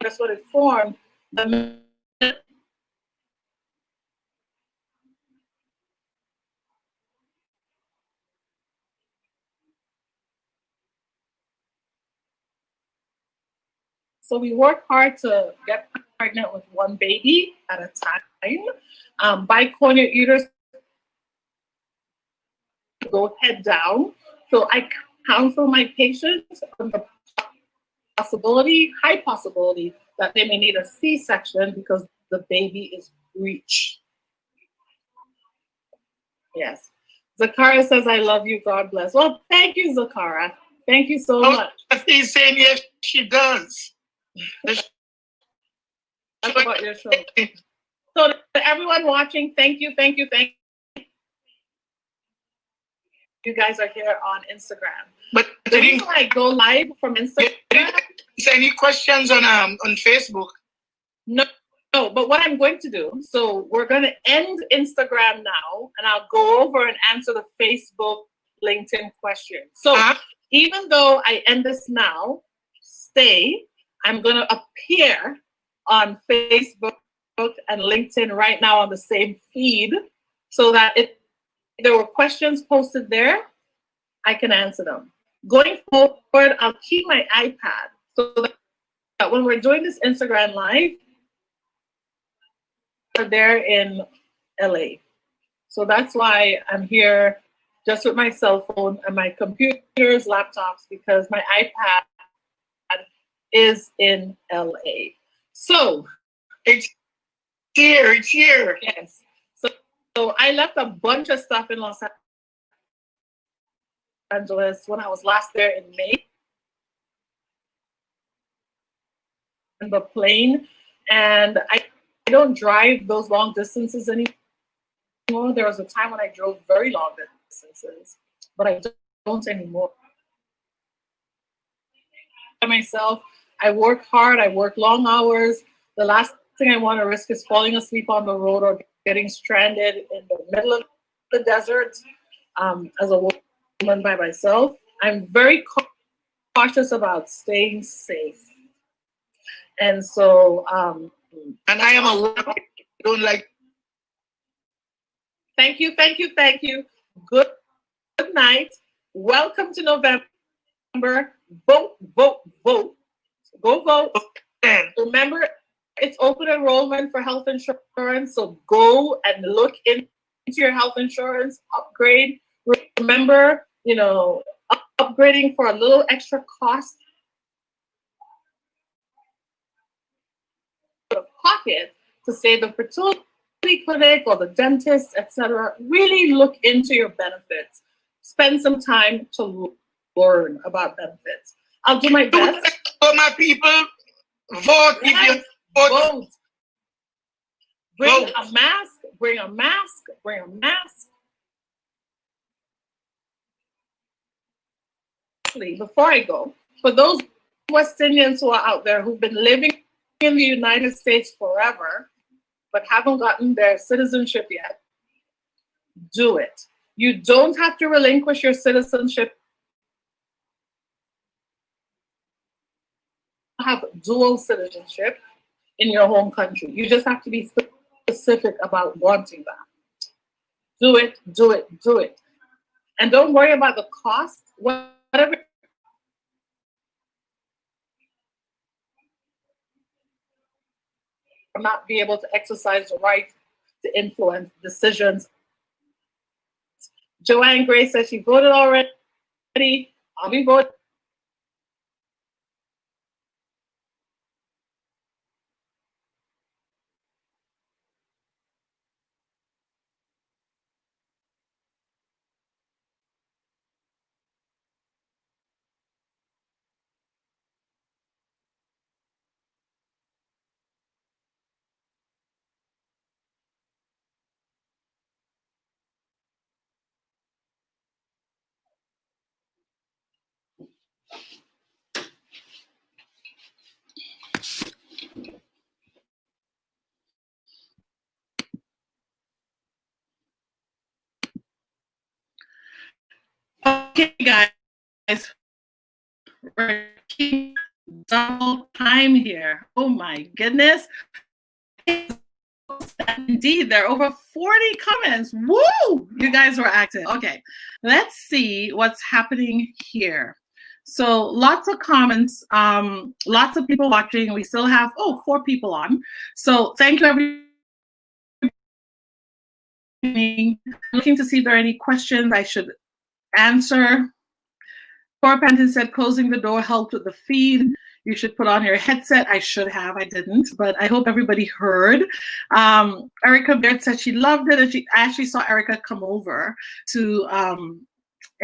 that's what it formed. So we work hard to get pregnant with one baby at a time. Bicornuate uterus go head down. So I counsel my patients on the high possibility, that they may need a C-section because the baby is breech. Yes. Zakara says, I love you, God bless. Well, thank you, Zakara. Thank you so much. He's saying yes, she does. That's about your show. So to everyone watching, thank you. You guys are here on Instagram. But the reason I go live from Instagram. Is there any questions on Facebook? No, but what I'm going to do, so we're going to end Instagram now, and I'll go over and answer the Facebook, LinkedIn questions. So even though I end this now, stay. I'm going to appear on Facebook and LinkedIn right now on the same feed so that if there were questions posted there, I can answer them. Going forward, I'll keep my iPad so that when we're doing this Instagram Live, we're there in LA. So that's why I'm here just with my cell phone and my computers, laptops, because my iPad is in LA. So it's here. Yes. So I left a bunch of stuff in Los Angeles when I was last there in May. In the plane, and I don't drive those long distances anymore. There was a time when I drove very long distances, but I don't anymore. Myself, I work hard, I work long hours. The last thing I want to risk is falling asleep on the road or getting stranded in the middle of the desert as a woman by myself. I'm very cautious about staying safe. And so, and I am a woman. I don't like. Thank you. Good night. Welcome to November. Vote. Go vote. Remember, it's open enrollment for health insurance. So go and look into your health insurance upgrade. Remember, upgrading for a little extra cost of pocket to say the fertility clinic or the dentist, etc. Really look into your benefits. Spend some time to learn about benefits. I'll do my best. For my people, vote. Yes, If you vote. Bring a mask. Bring a mask. Before I go, for those West Indians who are out there who've been living in the United States forever, but haven't gotten their citizenship yet, do it. You don't have to relinquish your citizenship. Have dual citizenship in your home country. You just have to be specific about wanting that. Do it. And don't worry about the cost. Whatever. Not be able to exercise the right to influence decisions. Joanne Gray says she voted already. I'll be voting. Okay, guys, we're keeping double time here. Oh my goodness. Indeed, there are over 40 comments. Woo! You guys were active. Okay, let's see what's happening here. So lots of comments, lots of people watching. We still have, 4 people on. So thank you, everyone. Looking to see if there are any questions I should answer. Poor Panton said closing the door helped with the feed. You should put on your headset. I should have, I didn't, but I hope everybody heard. Erica Baird said she loved it, and I actually saw Erica come over to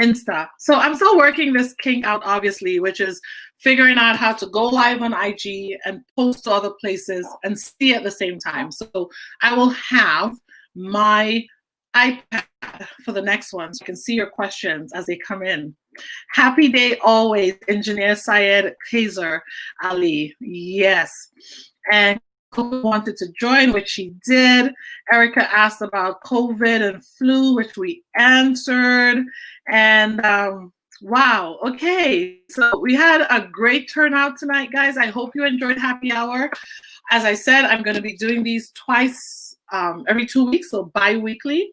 Insta. So I'm still working this kink out, obviously, which is figuring out how to go live on IG and post to other places and see at the same time. So I will have my iPad for the next one so you can see your questions as they come in. Happy day always, Engineer Syed Kaiser Ali. Yes. And Coco wanted to join, which she did. Erica asked about COVID and flu, which we answered. And Wow. Okay. So we had a great turnout tonight, guys. I hope you enjoyed happy hour. As I said, I'm going to be doing these twice every 2 weeks, so bi-weekly.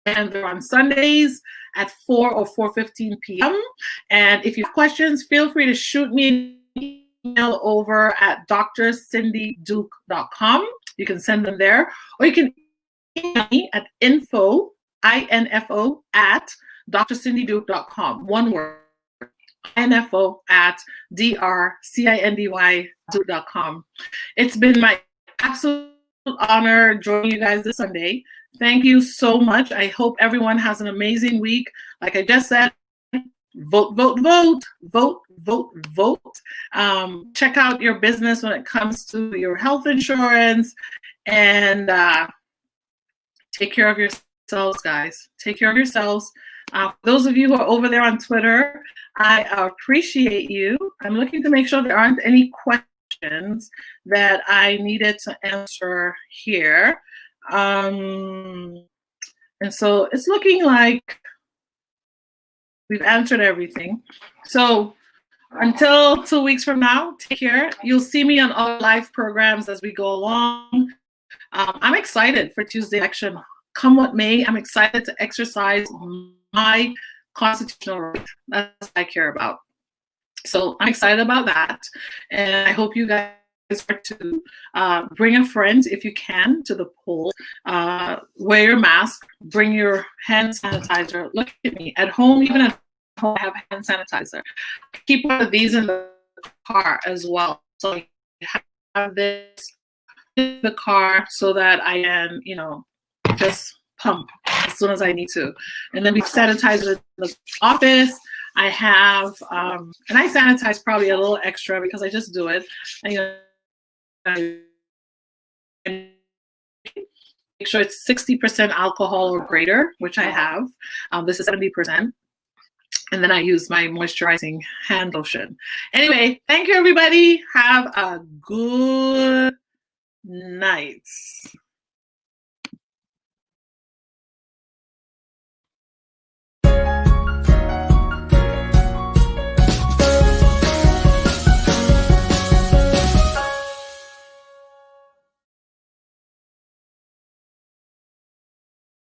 And they're on Sundays at 4 or 4:15 p.m. And if you have questions, feel free to shoot me an email over at drcindyduke.com. You can send them there, or you can email me at info at drcindyduke.com. One word, info at drcindy.com. It's been my absolute honor joining you guys this Sunday. Thank you so much. I hope everyone has an amazing week. Like I just said, vote, vote, vote, vote, vote, vote. Check out your business when it comes to your health insurance, and take care of yourselves, guys. Take care of yourselves. Those of you who are over there on Twitter, I appreciate you. I'm looking to make sure there aren't any questions that I needed to answer here. And so it's looking like we've answered everything. So until 2 weeks from now, take care. You'll see me on all live programs as we go along. I'm excited for Tuesday action. Come what may, I'm excited to exercise my constitutional right. That's what I care about. So I'm excited about that. And I hope you guys are to bring a friend if you can to the poll. Wear your mask, bring your hand sanitizer. Look at me. At home, even at home, I have hand sanitizer. Keep one of these in the car as well. So I have this in the car so that I can, just pump as soon as I need to. And then we sanitize in the office. I have, and I sanitize probably a little extra because I just do it. And, make sure it's 60% alcohol or greater, which I have. This is 70%. And then I use my moisturizing hand lotion. Anyway, thank you, everybody. Have a good night.